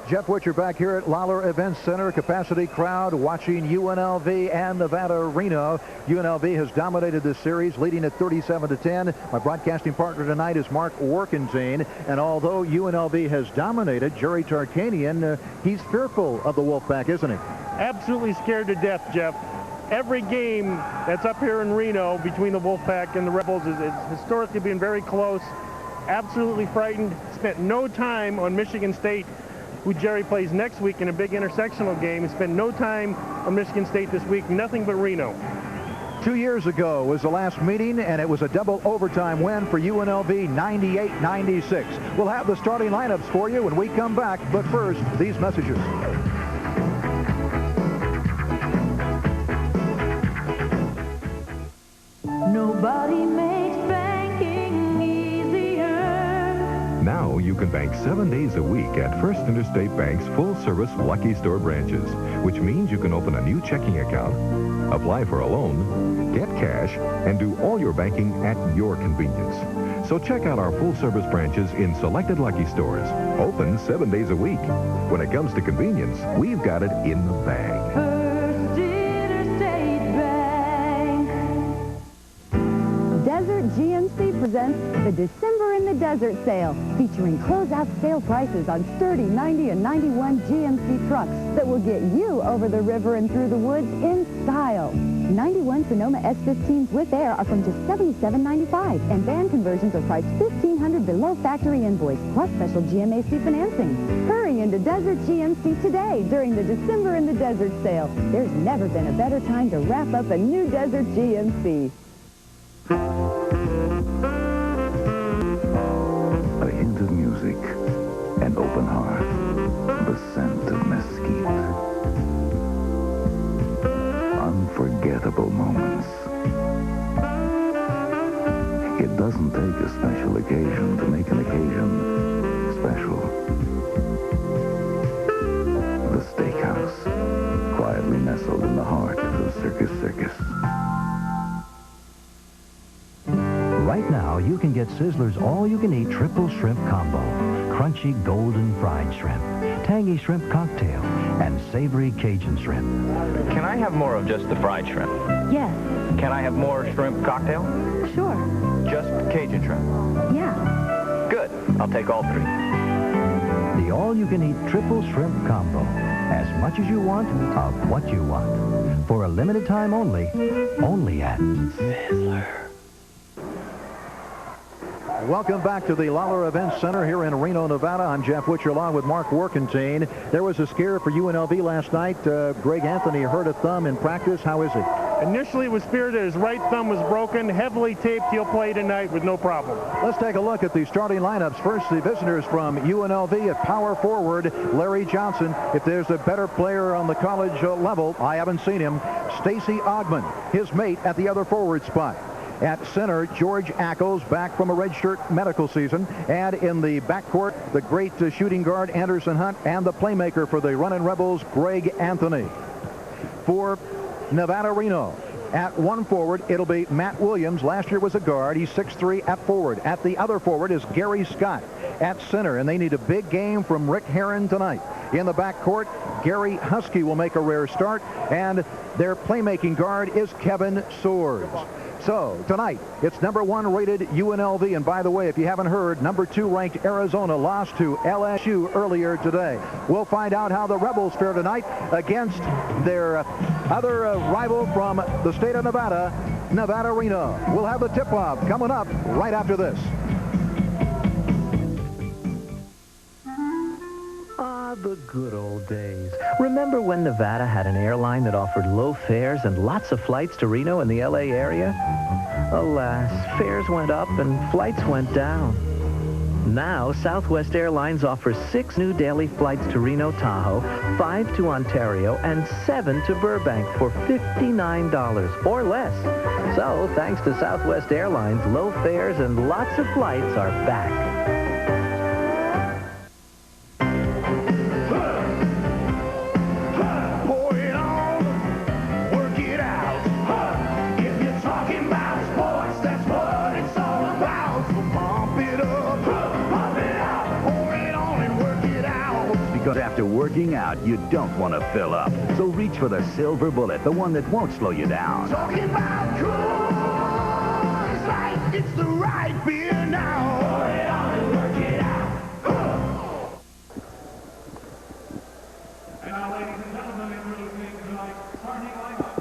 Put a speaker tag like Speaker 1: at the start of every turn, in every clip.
Speaker 1: Jeff Witcher back here at Lawler Events Center. Capacity crowd watching UNLV and Nevada Reno. UNLV has dominated this series, leading at 37-10. My broadcasting partner tonight is Mark Workentine. And although UNLV has dominated, Jerry Tarkanian, he's fearful of the Wolfpack, isn't he?
Speaker 2: Absolutely scared to death, Jeff. Every game that's up here in Reno between the Wolfpack and the Rebels is historically been very close. Absolutely frightened. Spent no time on Michigan State, who Jerry plays next week in a big intersectional game. Spent no time on Michigan State this week. Nothing but Reno.
Speaker 1: 2 years ago was the last meeting, and it was a double overtime win for UNLV, 98-96. We'll have the starting lineups for you when we come back, but first, these messages.
Speaker 3: Nobody makes banking easier.
Speaker 4: Now you can bank 7 days a week at First Interstate Bank's full-service Lucky Store branches, which means you can open a new checking account, apply for a loan, get cash, and do all your banking at your convenience. So check out our full-service branches in selected Lucky Stores, open 7 days a week. When it comes to convenience, we've got it in the bag.
Speaker 3: First Interstate Bank. Desert GMC presents the December in the Desert sale, featuring closeout sale prices on sturdy 90 and 91 GMC trucks that will get you over the river and through the woods in style. 91 Sonoma S15s with air are from just $77.95, and van conversions are priced $1,500 below factory invoice, plus special GMAC financing. Hurry into Desert GMC today during the December in the Desert sale. There's never been a better time to wrap up a new Desert GMC.
Speaker 5: A hint of music, an open heart, the scent of mesquite. Unforgettable moments. It doesn't take a special occasion to make an occasion special. The Steakhouse, quietly nestled in the heart of the Circus.
Speaker 6: Right now, you can get Sizzler's all-you-can-eat triple shrimp combo. Crunchy golden fried shrimp, tangy shrimp cocktail, and savory Cajun shrimp.
Speaker 7: Can I have more of just the fried shrimp?
Speaker 3: Yes.
Speaker 7: Can I have more shrimp cocktail?
Speaker 3: Sure.
Speaker 7: Just Cajun shrimp?
Speaker 3: Yeah.
Speaker 7: Good. I'll take all three.
Speaker 6: The all-you-can-eat triple shrimp combo. As much as you want of what you want. For a limited time only at Sizzler.
Speaker 1: Welcome back to the Lawler Events Center here in Reno, Nevada. I'm Jeff Witcher along with Mark Workentine. There was a scare for UNLV last night. Greg Anthony hurt a thumb in practice. How is he?
Speaker 2: Initially was feared that his right thumb was broken. Heavily taped. He'll play tonight with no problem.
Speaker 1: Let's take a look at the starting lineups. First, the visitors from UNLV at power forward, Larry Johnson. If there's a better player on the college level, I haven't seen him. Stacy Ogman, his mate at the other forward spot. At center, George Ackles, back from a redshirt medical season. And in the backcourt, the great shooting guard, Anderson Hunt, and the playmaker for the running Rebels, Greg Anthony. For Nevada Reno, at one forward, it'll be Matt Williams. Last year was a guard. He's 6'3" at forward. At the other forward is Gary Scott at center, and they need a big game from Rick Herron tonight. In the backcourt, Gary Husky will make a rare start, and their playmaking guard is Kevin Swords. So, tonight, it's #1 rated UNLV. And by the way, if you haven't heard, #2 ranked Arizona lost to LSU earlier today. We'll find out how the Rebels fare tonight against their other rival from the state of Nevada, Nevada Reno. We'll have the tip-off coming up right after this.
Speaker 8: The good old days. Remember when Nevada had an airline that offered low fares and lots of flights to Reno and the LA area? Alas, fares went up and flights went down. Now, Southwest Airlines offers 6 new daily flights to Reno, Tahoe, 5 to Ontario, and 7 to Burbank for $59 or less. So, thanks to Southwest Airlines, low fares and lots of flights are back.
Speaker 5: Because after working out, you don't want to fill up. So reach for the silver bullet, the one that won't slow you down.
Speaker 9: Talking about Coors Light, it's the right beer now. Pour it on and work it out.
Speaker 10: And now, ladies and gentlemen, introducing tonight's starting lineup.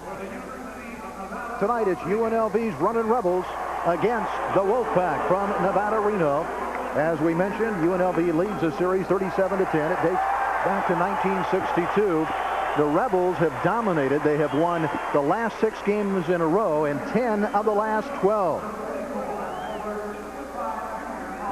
Speaker 10: For the University of Nevada.
Speaker 1: Tonight it's UNLV's Running Rebels against the Wolfpack from Nevada, Reno. As we mentioned, UNLV leads the series 37-10. It dates back to 1962. The Rebels have dominated. They have won the last 6 games in a row and 10 of the last 12.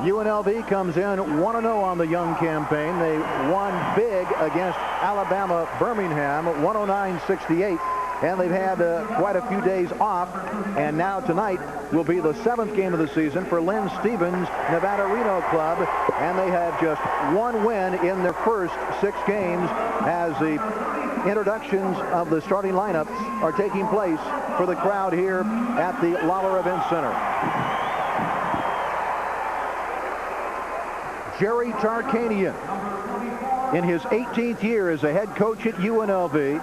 Speaker 1: UNLV comes in 1-0 on the young campaign. They won big against Alabama Birmingham, 109-68. And they've had quite a few days off. And now tonight will be the 7th game of the season for Lynn Stevens' Nevada Reno club. And they have just 1 win in their first 6 games as the introductions of the starting lineups are taking place for the crowd here at the Lawler Event Center. Jerry Tarkanian, in his 18th year as a head coach at UNLV,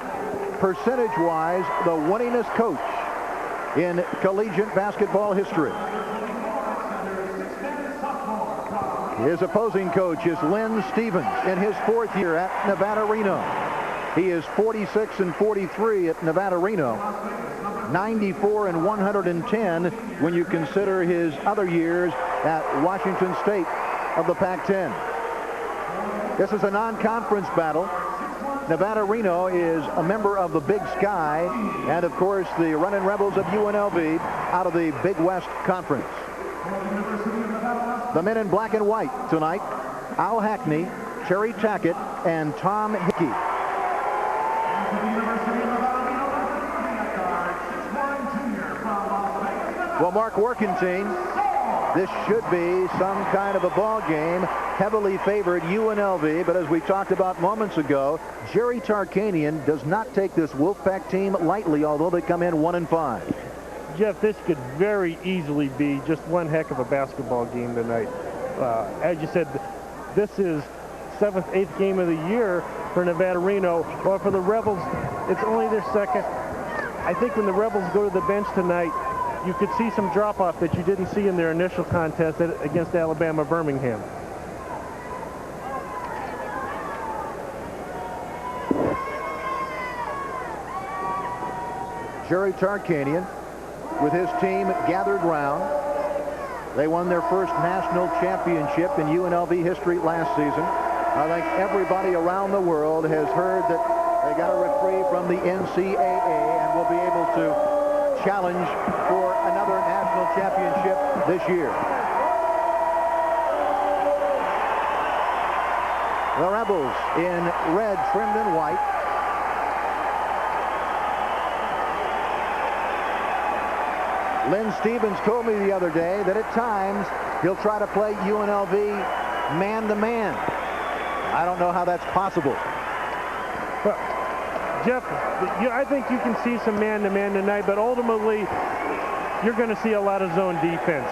Speaker 1: percentage-wise, the winningest coach in collegiate basketball history. His opposing coach is Lynn Stevens in his 4th year at Nevada Reno. He is 46-43 at Nevada Reno, 94-110 when you consider his other years at Washington State of the Pac-10. This is a non-conference battle. Nevada Reno is a member of the Big Sky, and of course the Running Rebels of UNLV out of the Big West Conference. The men in black and white tonight: Al Hackney, Terry Tackett, and Tom Hickey. Well, Mark Workentine, this should be some kind of a ball game. Heavily favored UNLV, but as we talked about moments ago, Jerry Tarkanian does not take this Wolfpack team lightly, although they come in 1-5.
Speaker 2: Jeff, this could very easily be just one heck of a basketball game tonight. As you said, this is 7th, 8th game of the year for Nevada Reno. Well, for the Rebels, it's only their 2nd. I think when the Rebels go to the bench tonight, you could see some drop-off that you didn't see in their initial contest against Alabama Birmingham.
Speaker 1: Jerry Tarkanian with his team gathered round. They won their first national championship in UNLV history last season. I think everybody around the world has heard that they got a reprieve from the NCAA and will be able to challenge for another national championship this year. The Rebels in red trimmed in white. Lynn Stevens told me the other day that at times he'll try to play UNLV man-to-man. I don't know how that's possible.
Speaker 2: Well, Jeff, I think you can see some man-to-man tonight, but ultimately you're going to see a lot of zone defense.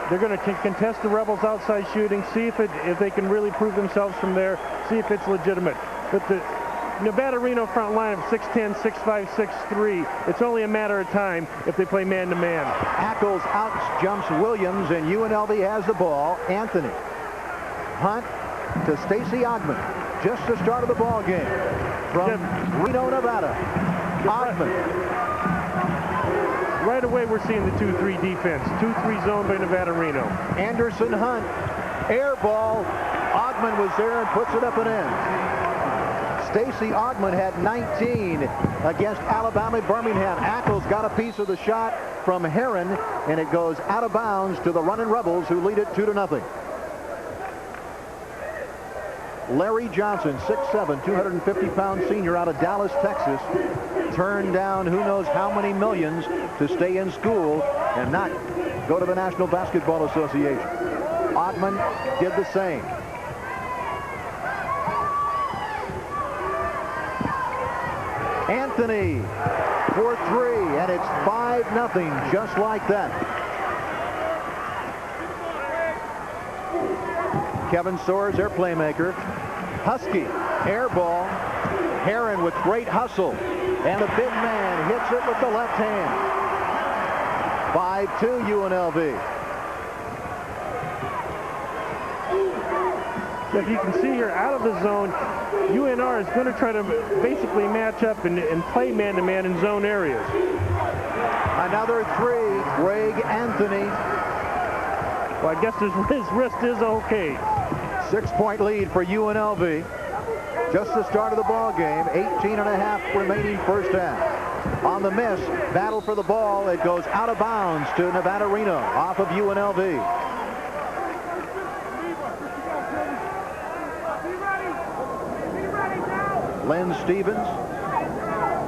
Speaker 2: They're going to contest the Rebels' outside shooting, see if they can really prove themselves from there, see if it's legitimate. But the Nevada Reno front line of 6'10", 6'5", 6'3", it's only a matter of time if they play man-to-man.
Speaker 1: Ackles out jumps Williams, and UNLV has the ball. Anthony Hunt to Stacy Ogman. Just the start of the ball game from Reno, Nevada. Ogman.
Speaker 2: Right away, we're seeing the 2-3 defense. 2-3 zone by Nevada Reno.
Speaker 1: Anderson Hunt. Air ball. Ogman was there and puts it up and in. Stacy Ogman had 19 against Alabama Birmingham. Ackles got a piece of the shot from Heron, and it goes out of bounds to the Running Rebels, who lead it 2-0. Larry Johnson, 6'7", 250-pound senior out of Dallas, Texas, turned down who knows how many millions to stay in school and not go to the National Basketball Association. Ogman did the same. Anthony for 3, and it's 5-0, just like that. Kevin Soares, their playmaker. Husky, air ball. Herron with great hustle. And the big man hits it with the left hand. 5-2 UNLV.
Speaker 2: If you can see here, out of the zone, UNR is going to try to basically match up and play man-to-man in zone areas.
Speaker 1: Another three, Greg Anthony.
Speaker 2: Well, I guess his wrist is okay.
Speaker 1: 6-point lead for UNLV. Just the start of the ball game. 18.5 remaining first half. On the miss, battle for the ball. It goes out of bounds to Nevada Reno off of UNLV. Len Stevens,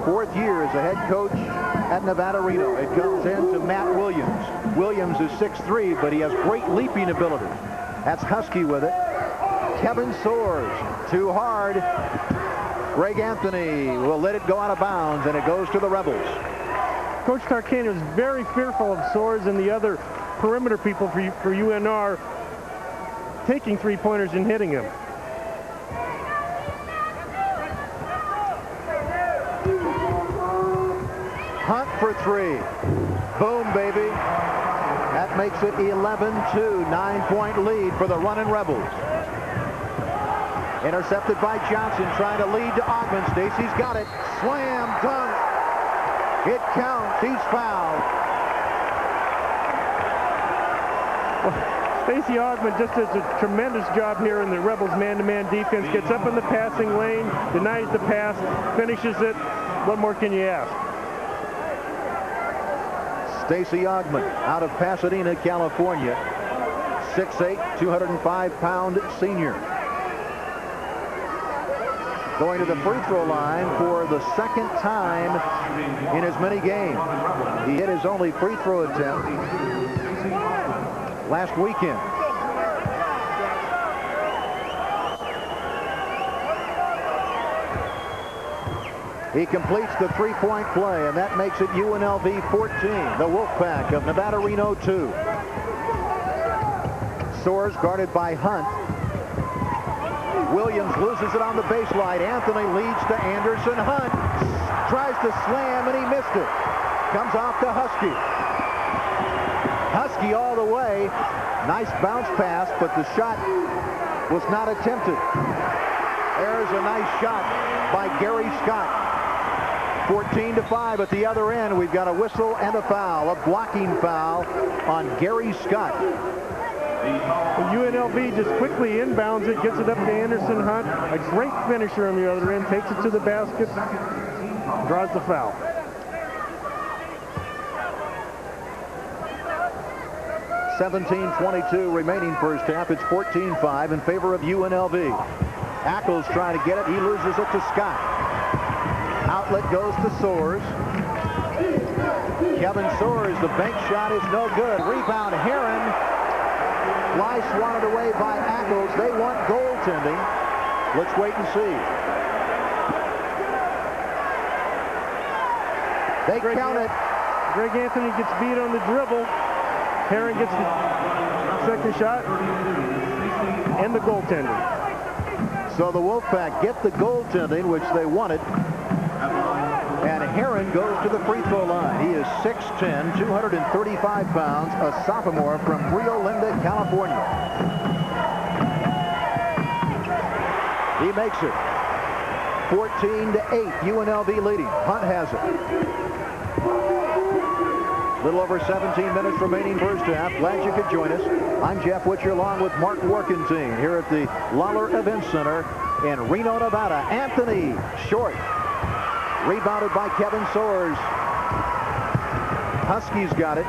Speaker 1: 4th year as a head coach at Nevada Reno. It comes in to Matt Williams. Williams is 6'3", but he has great leaping ability. That's Husky with it. Kevin Soares, too hard. Greg Anthony will let it go out of bounds, and it goes to the Rebels.
Speaker 2: Coach Tarkanian was very fearful of Soares and the other perimeter people for UNR taking three-pointers and hitting him.
Speaker 1: Hunt for three. Boom, baby. That makes it 11-2, 9-point lead for the running Rebels. Intercepted by Johnson, trying to lead to Ogman. Stacy's got it. Slam dunk. It counts. He's fouled.
Speaker 2: Well, Stacey Ogman just does a tremendous job here in the Rebels man-to-man defense. Gets up in the passing lane, denies the pass, finishes it. What more can you ask?
Speaker 1: Stacey Ogman out of Pasadena, California. 6'8", 205-pound senior. Going to the free throw line for the second time in as many games. He hit his only free throw attempt last weekend. He completes the three-point play, and that makes it UNLV 14, the Wolfpack of Nevada Reno 2. Soares guarded by Hunt. Williams loses it on the baseline. Anthony leads to Anderson. Hunt tries to slam, and he missed it. Comes off to Husky. Husky all the way. Nice bounce pass, but the shot was not attempted. There's a nice shot by Gary Scott. 14-5 at the other end. We've got a whistle and a foul, a blocking foul on Gary Scott.
Speaker 2: UNLV just quickly inbounds it, gets it up to Anderson Hunt. A great finisher on the other end, takes it to the basket, draws the foul.
Speaker 1: .22 remaining first half. It's 14-5 in favor of UNLV. Ackles trying to get it. He loses it to Scott. Outlet goes to Soares. Kevin Soares, the bank shot is no good. Rebound, Herron. Fly swatted away by Ackles. They want goaltending. Let's wait and see. They count it.
Speaker 2: Greg Anthony gets beat on the dribble. Herron gets the second shot and the goaltending.
Speaker 1: So the Wolfpack get the goaltending, which they wanted. And Herron goes to the free throw line. He is 6'10", 235 pounds, a sophomore from Rio Linda, California. He makes it. 14-8, UNLV leading. Hunt has it. Little over 17 minutes remaining first half. Glad you could join us. I'm Jeff Witcher along with Mark Workentine here at the Lawler Event Center in Reno, Nevada. Anthony short. Rebounded by Kevin Soares. Huskies got it.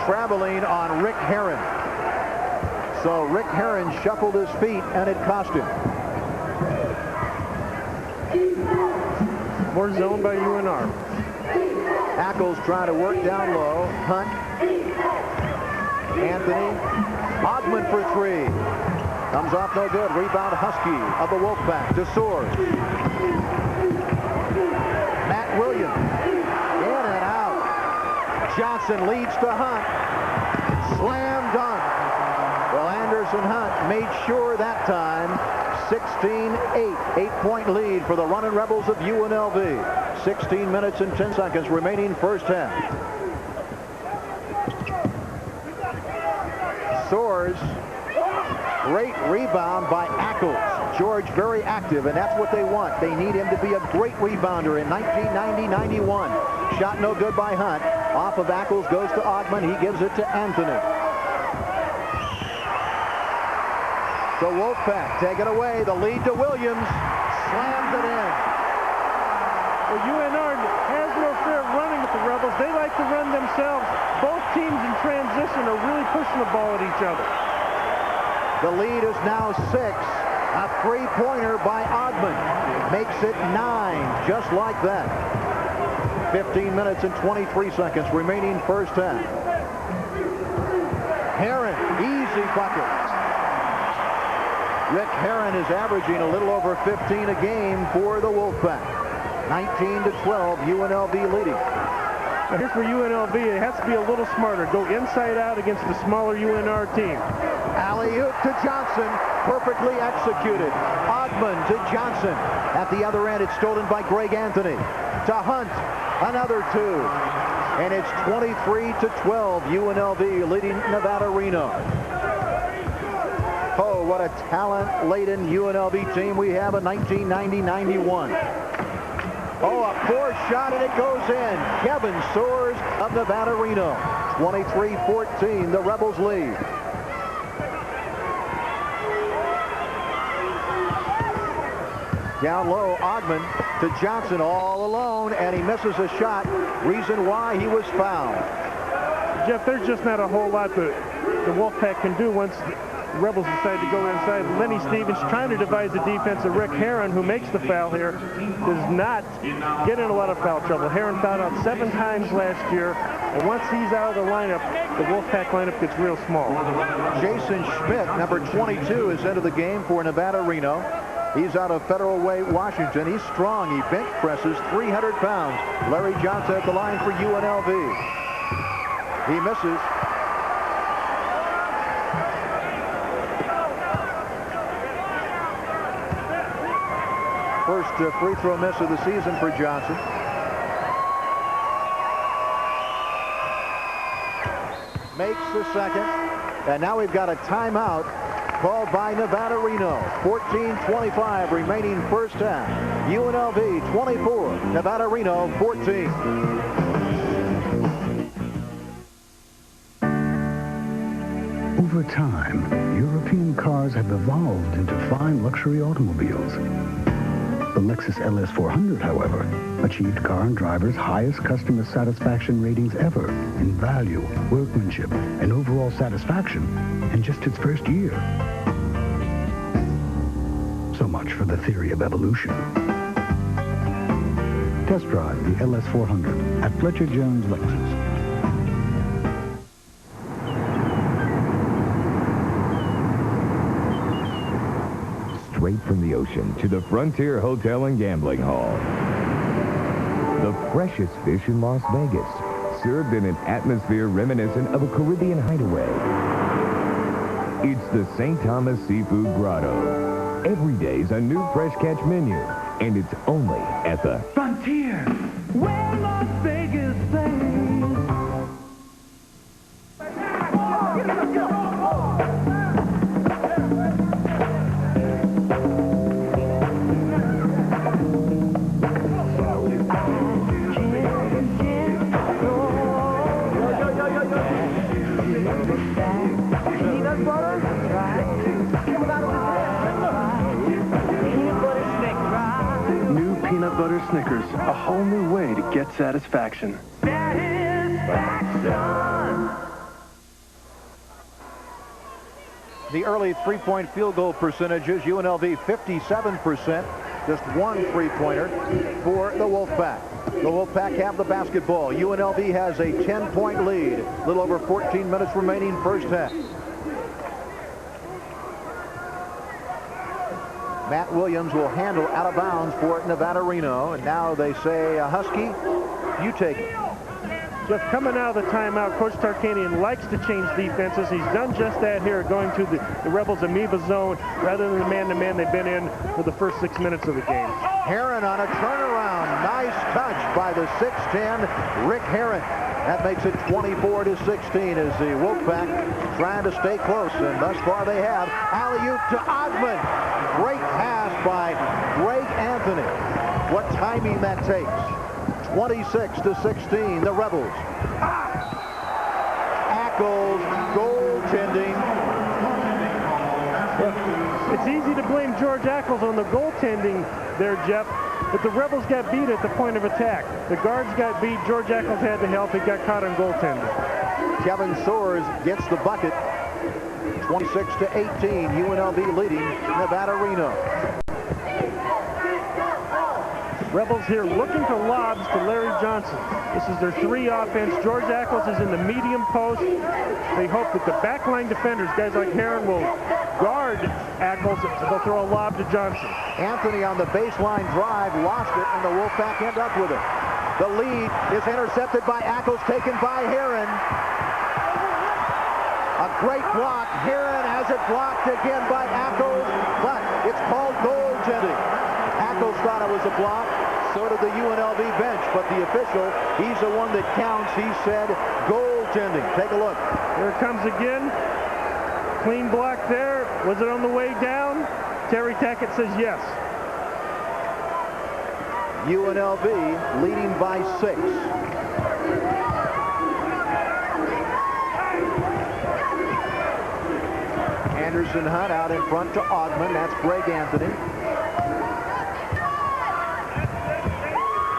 Speaker 1: Traveling on Rick Herron. So Rick Herron shuffled his feet and it cost him.
Speaker 2: More zone by UNR.
Speaker 1: Ackles trying to work down low. Hunt. Anthony. Ogman for three. Comes off no good. Rebound Husky of the Wolfpack to Soares. Matt Williams. In and out. Johnson leads to Hunt. Slam dunk. Well, Anderson Hunt made sure that time. 16-8. 8-point lead for the running Rebels of UNLV. 16 minutes and 10 seconds remaining first half. Soares. Great rebound by Ackles. George very active, and that's what they want. They need him to be a great rebounder in 1990-91. Shot no good by Hunt. Off of Ackles goes to Ogman. He gives it to Anthony. The Wolfpack take it away. The lead to Williams. Slams it in.
Speaker 2: Well, UNR has no fear running with the Rebels. They like to run themselves. Both teams in transition are really pushing the ball at each other.
Speaker 1: The lead is now 6. A three-pointer by Ogman makes it 9, just like that. 15 minutes and 23 seconds remaining first half. Heron, easy bucket. Rick Heron is averaging a little over 15 a game for the Wolfpack. 19-12, UNLV leading.
Speaker 2: Now here's for UNLV. It has to be a little smarter. Go inside out against the smaller UNR team.
Speaker 1: Alley-oop to Johnson, perfectly executed. Ogman to Johnson. At the other end, it's stolen by Greg Anthony. To Hunt, another 2. And it's 23-12, UNLV leading Nevada Reno. Oh, what a talent-laden UNLV team we have in 1990-91. Oh, a poor shot, and it goes in. Kevin Soares of Nevada Reno. 23-14, the Rebels lead. Down low, Ogman to Johnson all alone, and he misses a shot. Reason why he was fouled.
Speaker 2: Jeff, there's just not a whole lot that the Wolfpack can do once the Rebels decide to go inside. Lenny Stevens trying to devise a defense of Rick Heron, who makes the foul here, does not get in a lot of foul trouble. Heron fouled out 7 times last year, and once he's out of the lineup, the Wolfpack lineup gets real small.
Speaker 1: Jason Schmidt, number 22, is into the game for Nevada Reno. He's out of Federal Way, Washington. He's strong. He bench presses 300 pounds. Larry Johnson at the line for UNLV. He misses. First free throw miss of the season for Johnson. Makes the second. And now we've got a timeout called by Nevada Reno. 14:25 remaining first half. UNLV 24, Nevada Reno 14.
Speaker 5: Over time, European cars have evolved into fine luxury automobiles. The Lexus LS400, however, achieved car and driver's highest customer satisfaction ratings ever in value, workmanship, and overall satisfaction in just its first year. So much for the theory of evolution. Test drive the LS400 at Fletcher Jones Lexus.
Speaker 11: Straight from the ocean to the Frontier Hotel and Gambling Hall. The freshest fish in Las Vegas, served in an atmosphere reminiscent of a Caribbean hideaway. It's the St. Thomas Seafood Grotto. Every day's a new fresh catch menu, and it's only at the Frontier, where Las Vegas plays.
Speaker 12: Peanut butter Snickers, a whole new way to get satisfaction.
Speaker 1: The early three-point field goal percentages, UNLV 57%, just one three-pointer for the Wolfpack. The Wolfpack have the basketball. UNLV has a 10-point lead. A little over 14 minutes remaining first half. Matt Williams will handle out of bounds for Nevada Reno. And now they say, Husky, you take it.
Speaker 2: Just coming out of the timeout, Coach Tarkanian likes to change defenses. He's done just that here, going to the Rebels' amoeba zone rather than the man-to-man they've been in for the first 6 minutes of the game.
Speaker 1: Heron on a turnaround. Nice touch by the 6'10", Rick Heron. That makes it 24-16 as the Wolfpack trying to stay close, and thus far they have. Alley-oop to Ogman. Great pass by Greg Anthony. What timing that takes. 26-16, the Rebels. Ackles goaltending.
Speaker 2: It's easy to blame George Ackles on the goaltending there, Jeff, but the Rebels got beat at the point of attack. The guards got beat. George Ackles had to help. He got caught on goaltending.
Speaker 1: Kevin Soares gets the bucket. 26-18, UNLV leading Nevada Reno.
Speaker 2: Rebels here looking for lobs to Larry Johnson. This is their 3 offense. George Ackles is in the medium post. They hope that the backline defenders, guys like Heron, will guard Ackles. They'll throw a lob to Johnson.
Speaker 1: Anthony on the baseline drive, lost it, and the Wolfpack end up with it. The lead is intercepted by Ackles, taken by Heron. A great block. Heron has it blocked again by Ackles, but it's called goaltending. Ackles thought it was a block. So did the UNLV bench, but the official, he's the one that counts. He said goaltending. Take a look.
Speaker 2: Here it comes again. Clean block there. Was it on the way down? Terry Tackett says yes.
Speaker 1: UNLV leading by 6. Anderson Hunt out in front to Ogman. That's Greg Anthony.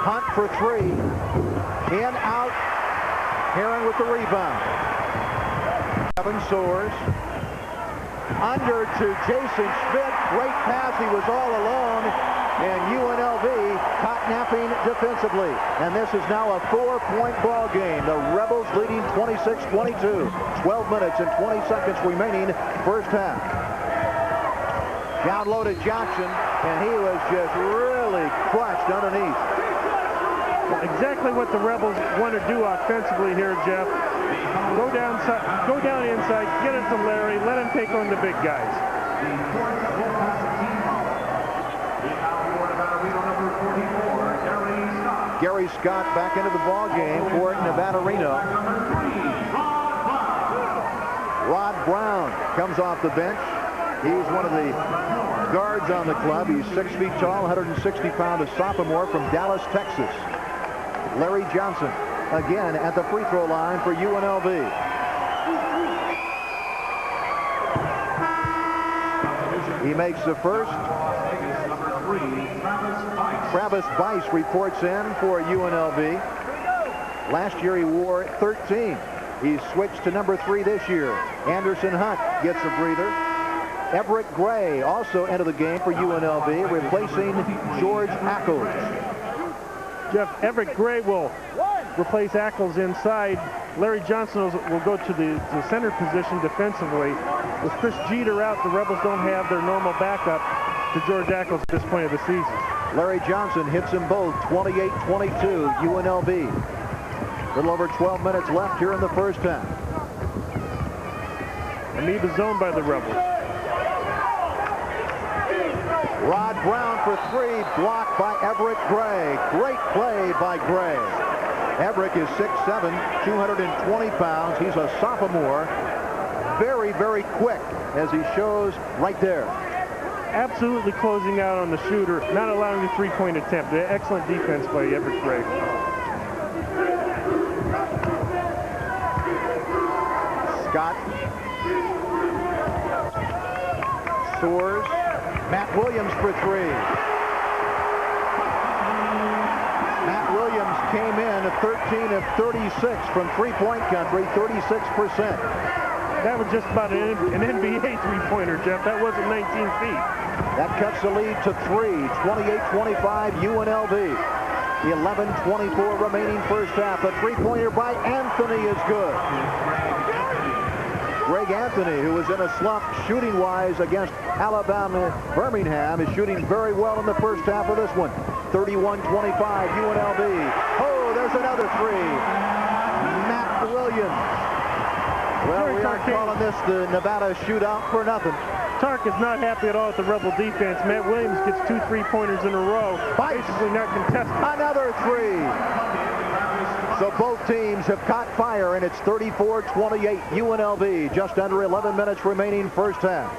Speaker 1: Hunt for 3. In, out. Heron with the rebound. Kevin Soares. Under to Jason Schmidt. Great pass. He was all alone. And UNLV caught napping defensively. And this is now a 4-point ball game. The Rebels leading 26-22. 12 minutes and 20 seconds remaining first half. Down low to Johnson. And he was just really crushed underneath.
Speaker 2: Exactly what the Rebels want to do offensively here, Jeff. Go down inside, get it to Larry, let him take on the big guys.
Speaker 1: Gary Scott back into the ball game for Nevada Reno. Rod Brown comes off the bench. He's one of the guards on the club. He's 6 feet tall, 160 pound, a sophomore from Dallas, Texas. Larry Johnson again at the free throw line for UNLV. He makes the first. Travis Bice reports in for UNLV. Last year he wore 13. He's switched to number 3 this year. Anderson Hunt gets a breather. Everett Gray also into the game for UNLV, replacing George Ackles.
Speaker 2: Jeff, Everett Gray will replace Ackles inside. Larry Johnson will go to the center position defensively. With Chris Jeter out, the Rebels don't have their normal backup to George Ackles at this point of the season.
Speaker 1: Larry Johnson hits them both, 28-22, UNLV. A little over 12 minutes left here in the first half.
Speaker 2: Amoeba zone by the Rebels.
Speaker 1: Rod Brown for 3, blocked by Everett Gray. Great play by Gray. Everett is 6'7", 220 pounds. He's a sophomore. Very, very quick, as he shows right there.
Speaker 2: Absolutely closing out on the shooter, not allowing the three-point attempt. Excellent defense by Everett Gray.
Speaker 1: Scott. Soares. Matt Williams for 3. Matt Williams came in at 13 of 36 from three-point country, 36%.
Speaker 2: That was just about an NBA three-pointer, Jeff. That wasn't 19 feet.
Speaker 1: That cuts the lead to 3, 28-25 UNLV. 11:24 remaining first half. A three-pointer by Anthony is good. Greg Anthony, who was in a slump shooting-wise against Alabama Birmingham, is shooting very well in the first half of this one. 31-25 UNLV. Oh, there's another 3. not calling this the Nevada shootout for nothing.
Speaker 2: Tark is not happy at all with the Rebel defense. Matt Williams gets 2 3-pointers in a row. Basically not contested.
Speaker 1: Another 3. So both teams have caught fire, and it's 34-28 UNLV. Just under 11 minutes remaining first half.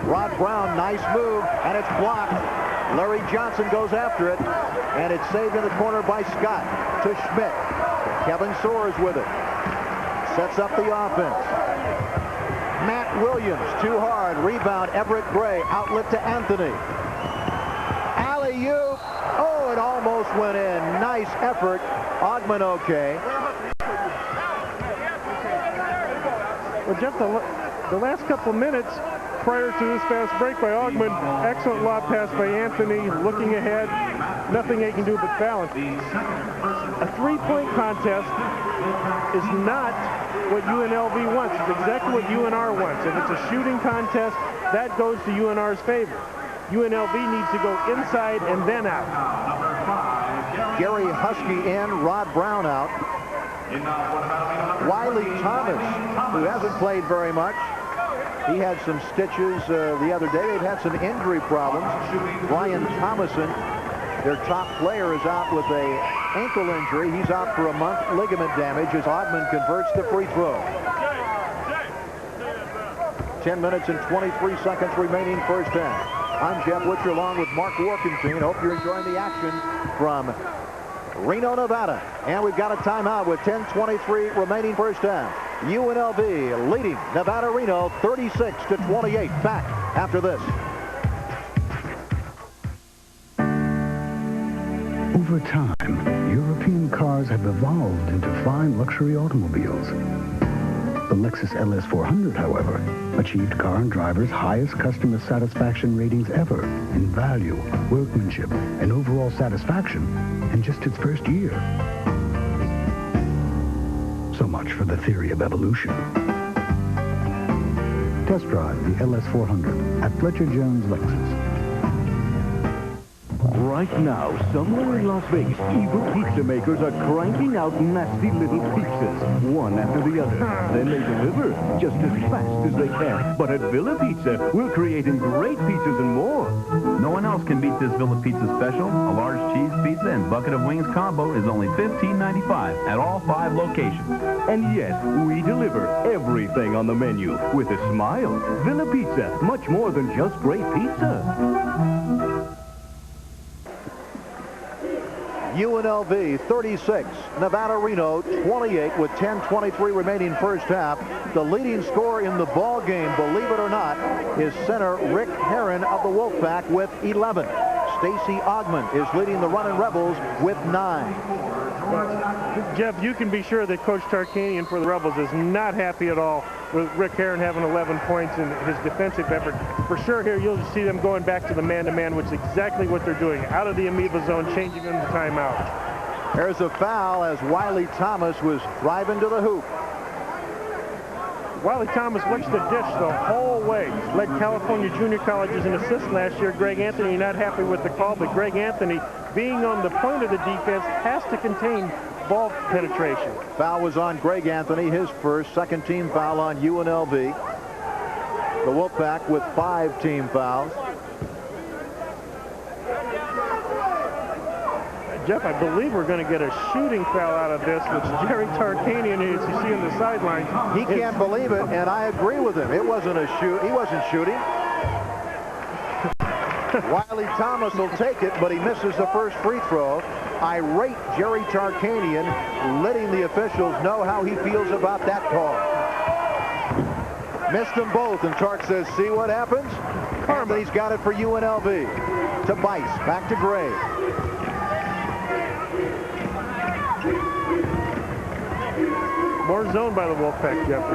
Speaker 1: Rod Brown, nice move, and it's blocked. Larry Johnson goes after it, and it's saved in the corner by Scott to Schmidt. Kevin Soares with it. Sets up the offense. Matt Williams, too hard. Rebound, Everett Gray. Outlet to Anthony. Alley-oop. Oh, it almost went in. Nice effort. Ogman okay.
Speaker 2: Well, Jeff, the last couple of minutes prior to this fast break by Ogman, excellent lob pass by Anthony, looking ahead. Nothing they can do but balance. A 3-point contest is not what UNLV wants. It's exactly what UNR wants. If it's a shooting contest, that goes to UNR's favor. UNLV needs to go inside and then out.
Speaker 1: Gary Husky in, Rod Brown out. Wiley Thomas, who hasn't played very much. He had some stitches the other day. They've had some injury problems. Ryan Thomason, their top player, is out with a ankle injury. He's out for a month. Ligament damage as Ogman converts the free throw. 10 minutes and 23 seconds remaining first half. I'm Jeff Witcher along with Mark Warkentine. Hope you're enjoying the action from Reno, Nevada. And we've got a timeout with 10:23 remaining first half. UNLV leading Nevada Reno 36-28. Back after this.
Speaker 5: Over time, European cars have evolved into fine luxury automobiles. The Lexus LS400, however, achieved car and driver's highest customer satisfaction ratings ever in value, workmanship, and overall satisfaction in just its first year. So much for the theory of evolution. Test drive the LS400 at Fletcher Jones Lexus.
Speaker 13: Right now, somewhere in Las Vegas, evil pizza makers are cranking out nasty little pizzas, one after the other. Then they deliver just as fast as they can. But at Villa Pizza, we're creating great pizzas and more.
Speaker 14: No one else can beat this Villa Pizza special. A large cheese pizza and bucket of wings combo is only $15.95 at all 5 locations.
Speaker 13: And yes, we deliver everything on the menu with a smile. Villa Pizza, much more than just great pizza.
Speaker 1: UNLV 36, Nevada Reno 28 with 10:23 remaining first half. The leading scorer in the ball game, believe it or not, is center Rick Herron of the Wolfpack with 11. Stacy Ogman is leading the Runnin' Rebels with 9.
Speaker 2: Jeff, you can be sure that Coach Tarkanian for the Rebels is not happy at all with Rick Herron having 11 points in his defensive effort. For sure here, you'll see them going back to the man-to-man, which is exactly what they're doing. Out of the amoeba zone, changing them to timeout.
Speaker 1: There's a foul as Wiley Thomas was driving to the hoop.
Speaker 2: Wiley Thomas licks the dish the whole way. Led California Junior Colleges in assists last year. Greg Anthony not happy with the call, but Greg Anthony, being on the point of the defense, has to contain ball penetration.
Speaker 1: Foul was on Greg Anthony, his first. Second team foul on UNLV. The Wolfpack with 5 team fouls.
Speaker 2: Jeff, I believe we're going to get a shooting foul out of this, which Jerry Tarkanian, as you see on the sidelines.
Speaker 1: He can't believe it, and I agree with him. It wasn't a shoot. He wasn't shooting. Wiley Thomas will take it, but he misses the first free throw. Irate Jerry Tarkanian letting the officials know how he feels about that call. Missed them both, and Tark says, see what happens? Anthony's got it for UNLV. To Bice, back to Gray.
Speaker 2: More zone by the Wolfpack, Jeff.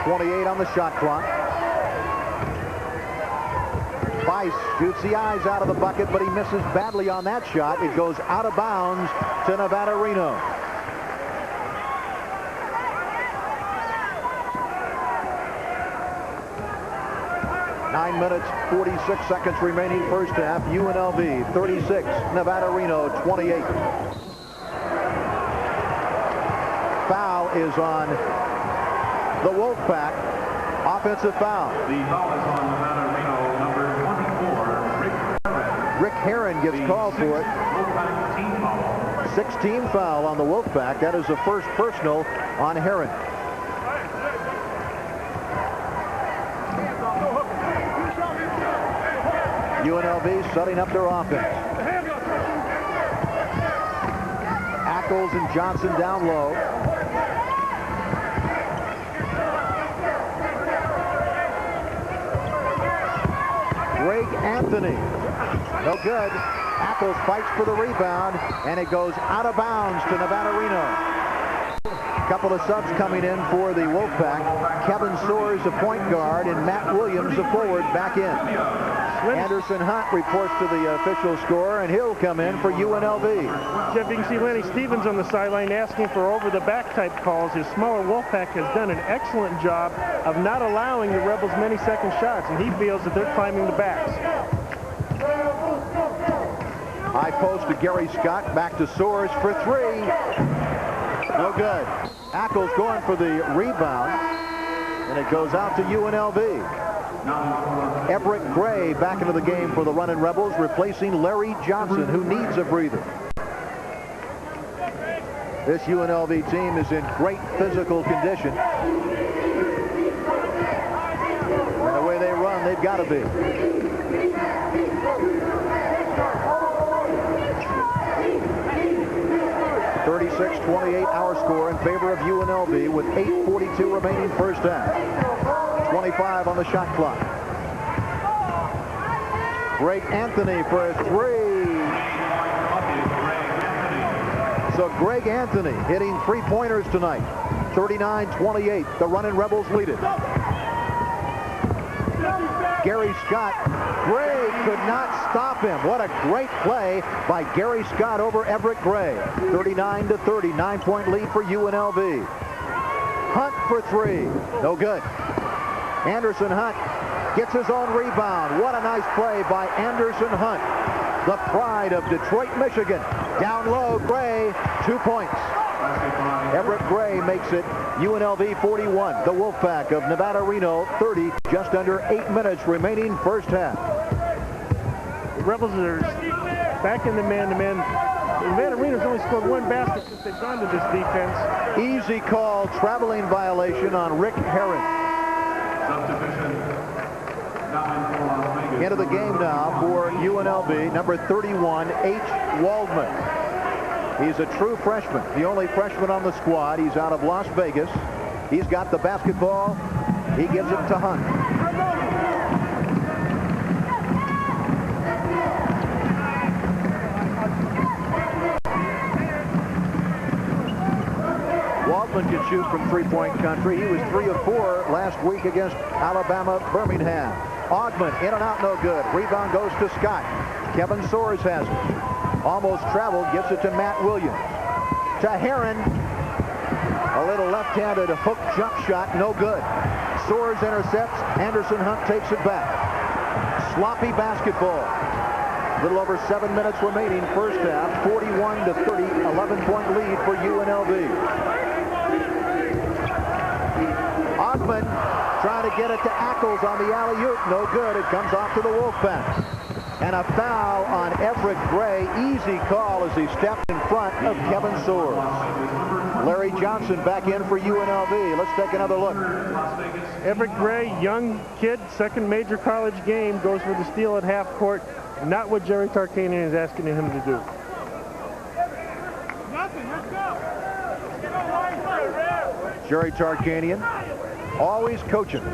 Speaker 1: 28 on the shot clock. Bice shoots the eyes out of the bucket, but he misses badly on that shot. It goes out of bounds to Nevada Reno. 9 minutes, 46 seconds remaining first half. UNLV 36, Nevada Reno 28. Foul is on the Wolfpack. Offensive foul.
Speaker 10: The foul is on Nevada Reno, number 24,
Speaker 1: Rick Herron gets called for it. 16 foul on the Wolfpack. That is the first personal on Herron. UNLV setting up their offense. Ackles and Johnson down low. Greg Anthony. No good. Ackles fights for the rebound, and it goes out of bounds to Nevada Reno. A couple of subs coming in for the Wolfpack. Kevin Soares, a point guard, and Matt Williams, a forward, back in. Anderson Hunt reports to the official score, and he'll come in for UNLV.
Speaker 2: Jeff, you can see Lenny Stevens on the sideline asking for over-the-back type calls. His smaller Wolfpack has done an excellent job of not allowing the Rebels many second shots, and he feels that they're climbing the backs.
Speaker 1: High post to Gary Scott, back to Soares for three. No good. Ackles going for the rebound, and it goes out to UNLV. Everett Gray back into the game for the Runnin' Rebels, replacing Larry Johnson, who needs a breather. This UNLV team is in great physical condition. And the way they run, they've got to be. 36-28 our score in favor of UNLV with 8:42 remaining first half. 25 on the shot clock. Greg Anthony for a three. So Greg Anthony hitting three-pointers tonight. 39-28. The Runnin' Rebels lead it. Gary Scott. Gray could not stop him. What a great play by Gary Scott over Everett Gray. 39-30. 9-point lead for UNLV. Hunt for three. No good. Anderson Hunt gets his own rebound. What a nice play by Anderson Hunt. The pride of Detroit, Michigan. Down low, Gray, 2 points. Everett Gray makes it UNLV 41. The Wolfpack of Nevada Reno 30. Just under 8 minutes remaining first half.
Speaker 2: The Rebels are back in the man-to-man. Nevada Reno's only scored one basket since they've gone to this defense.
Speaker 1: Easy call, traveling violation on Rick Herron. Into the game now for UNLV, number 31, H. Waldman. He's a true freshman, the only freshman on the squad. He's out of Las Vegas. He's got the basketball. He gives it to Hunt. Waldman can shoot from three-point country. He was 3 of 4 last week against Alabama Birmingham. Ogman in and out, no good. Rebound goes to Scott. Kevin Soares has it. Almost traveled, gives it to Matt Williams. To Herron. A little left-handed hook jump shot, no good. Soares intercepts. Anderson Hunt takes it back. Sloppy basketball. A little over 7 minutes remaining first half. 41-30, 11-point lead for UNLV. Ogman trying to get it to Ackles on the alley-oop. No good. It comes off to the Wolfpack. And a foul on Everett Gray. Easy call as he stepped in front of Kevin Soares. Larry Johnson back in for UNLV. Let's take another look.
Speaker 2: Everett Gray, young kid, second major college game, goes for the steal at half court. Not what Jerry Tarkanian is asking him to do.
Speaker 1: Jerry Tarkanian, always coaching.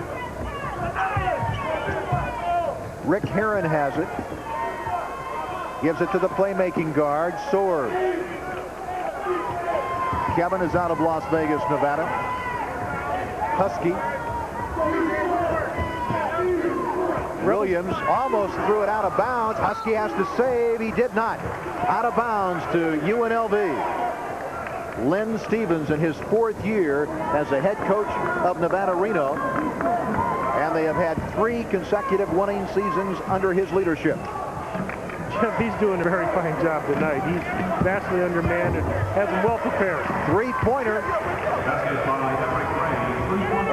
Speaker 1: Rick Herron has it. Gives it to the playmaking guard, Soares. Kevin is out of Las Vegas, Nevada. Husky. Williams almost threw it out of bounds. Husky has to save. He did not. Out of bounds to UNLV. Len Stevens in his 4th year as the head coach of Nevada Reno. And and they have had 3 consecutive winning seasons under his leadership.
Speaker 2: Jeff, he's doing a very fine job tonight. He's vastly undermanned and has them well prepared.
Speaker 1: 3-pointer.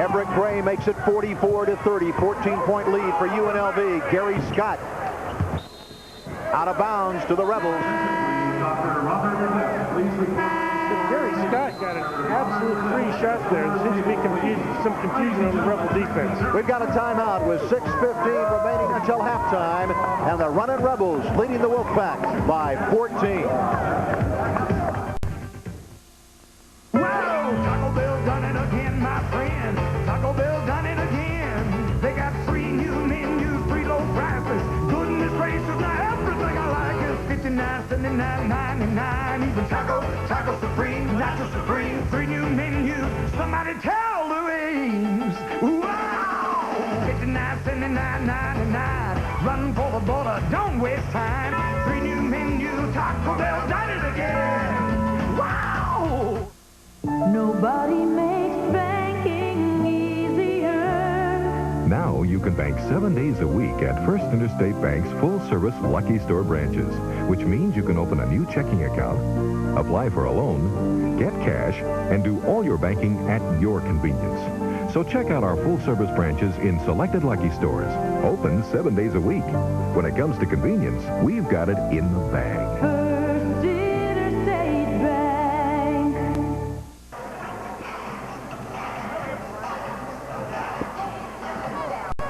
Speaker 1: Everett Gray makes it 44-30. 14-point lead for UNLV. Gary Scott out of bounds to the Rebels.
Speaker 2: Gary Scott got an absolute free shot there. There seems to be some confusion on the Rebel defense.
Speaker 1: We've got a timeout with 6:15 remaining until halftime, and the running Rebels leading the Wolfpack by 14.
Speaker 9: Wow, Taco Bell done it again, my friend. Taco Bell done it again. They got 3 new menus, 3 low prices. Goodness gracious, now everything I like is $59.99. Even Taco Supreme, Nacho Supreme, 3 new menus. Somebody tell Louise. Wow! $59.99. Run for the border, don't waste time. 3 new menus, Taco Bell done it again. Wow!
Speaker 3: Nobody makes banking easier.
Speaker 4: Now you can bank 7 days a week at First Interstate Bank's full-service Lucky Store branches, which means you can open a new checking account, apply for a loan, get cash, and do all your banking at your convenience. So check out our full-service branches in selected Lucky Stores, open 7 days a week. When it comes to convenience, we've got it in the bag.
Speaker 3: First Interstate Bank.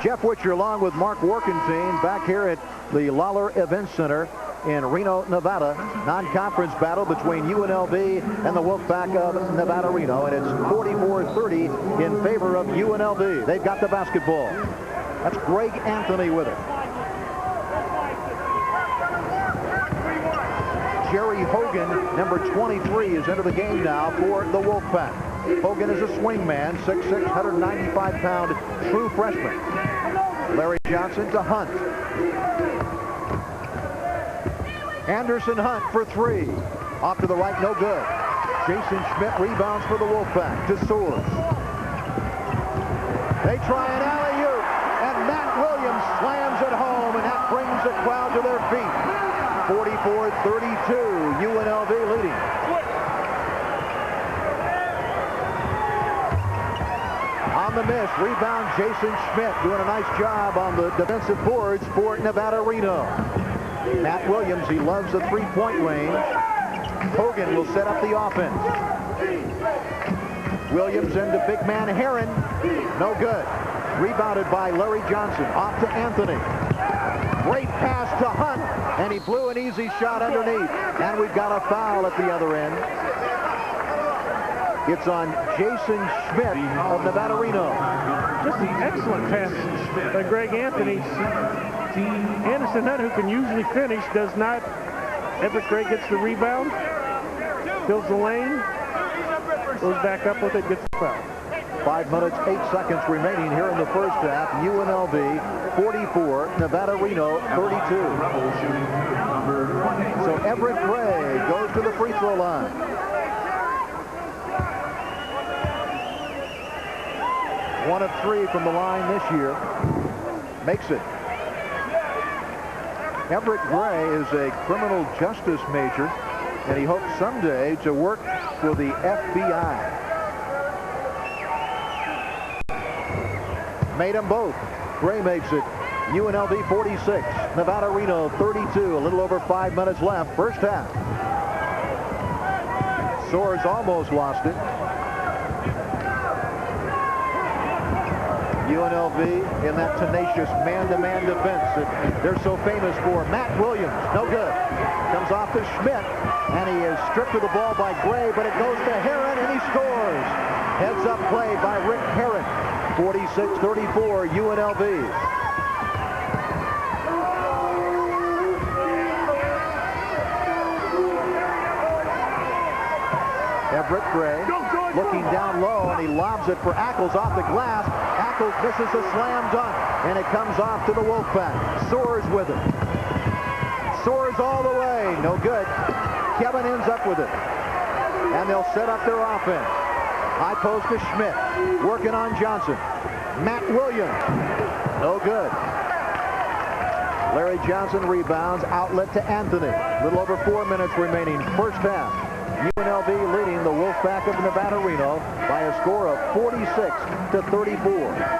Speaker 1: Jeff Witcher along with Mark Workentine back here at the Lawler Event Center in Reno, Nevada. Non-conference battle between UNLV and the Wolfpack of Nevada, Reno, and it's 44-30 in favor of UNLV. They've got the basketball. That's Greg Anthony with it. Jerry Hogan, number 23, is into the game now for the Wolfpack. Hogan is a swingman, 6'6", 195-pound true freshman. Larry Johnson to Hunt. Anderson Hunt for 3. Off to the right, no good. Jason Schmidt rebounds for the Wolfpack to Soers. They try an alley-oop, and Matt Williams slams it home, and that brings the crowd to their feet. 44-32, UNLV leading. On the miss, rebound Jason Schmidt doing a nice job on the defensive boards for Nevada, Reno. Matt Williams, he loves the 3-point range. Hogan will set up the offense. Williams into big man Heron. No good. Rebounded by Larry Johnson. Off to Anthony. Great pass to Hunt, and he blew an easy shot underneath. And we've got a foul at the other end. It's on Jason Schmidt of Nevada, Reno.
Speaker 2: Just an excellent pass by Greg Anthony. Anderson Hunt, who can usually finish, does not. Everett Gray gets the rebound, fills the lane, goes back up with it, gets the foul.
Speaker 1: 5 minutes, 8 seconds remaining here in the first half. UNLV 44, Nevada, Reno 32. So Everett Gray goes to the free throw line. One of 3 from the line this year. Makes it. Everett Gray is a criminal justice major, and he hopes someday to work for the FBI. Made them both. Gray makes it. UNLV 46, Nevada, Reno 32. A little over 5 minutes left. First half. Soers almost lost it. UNLV in that tenacious man-to-man defense that they're so famous for. Matt Williams, no good. Comes off to Schmidt, and he is stripped of the ball by Gray, but it goes to Heron, and he scores. Heads-up play by Rick Heron. 46-34, UNLV. Everett Gray looking down low, and he lobs it for Ackles off the glass. Ackles misses a slam dunk, and it comes off to the Wolfpack. Soers with it. Soers all the way. No good. Kevin ends up with it. And they'll set up their offense. High post to Schmidt. Working on Johnson. Matt Williams. No good. Larry Johnson rebounds, outlet to Anthony. A little over 4 minutes remaining, first half. UNLV leading the Wolfpack of Nevada Reno by a score of 46-34.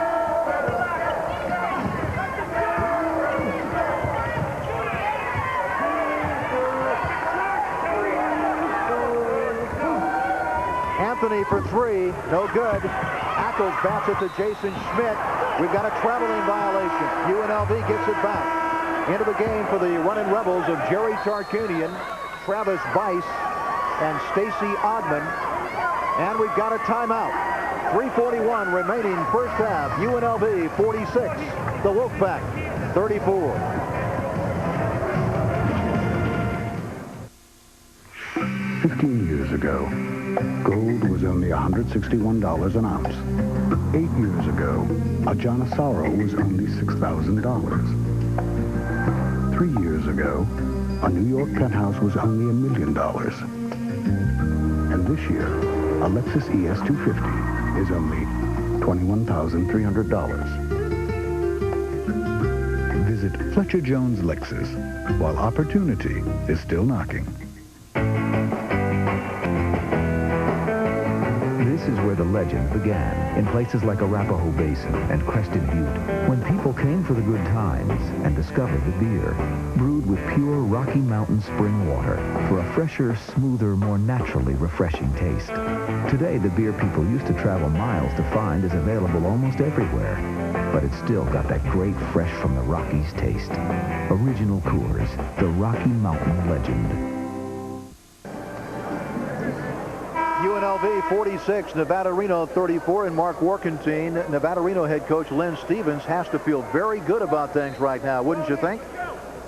Speaker 1: Anthony for three, no good. Ackles bats it to Jason Schmidt. We've got a traveling violation. UNLV gets it back. Into the game for the running Rebels of Jerry Tarkanian, Travis Bice, and Stacy Ogman. And we've got a timeout. 3:41 remaining first half. UNLV 46, the Wolfpack 34.
Speaker 5: Years ago, gold was only $161 an ounce. 8 years ago, a Janisaro was only $6,000. 3 years ago, a New York penthouse was only $1 million. And this year, a Lexus ES250 is only $21,300. Visit Fletcher Jones Lexus while opportunity is still knocking.
Speaker 6: This is where the legend began, in places like Arapahoe Basin and Crested Butte, when people came for the good times and discovered the beer, brewed with pure Rocky Mountain spring water for a fresher, smoother, more naturally refreshing taste. Today, the beer people used to travel miles to find is available almost everywhere, but it's still got that great fresh from the Rockies taste. Original Coors, the Rocky Mountain legend.
Speaker 1: UNLV 46, Nevada Reno 34, and Mark Warkentine, Nevada Reno head coach Lynn Stevens has to feel very good about things right now, wouldn't you think?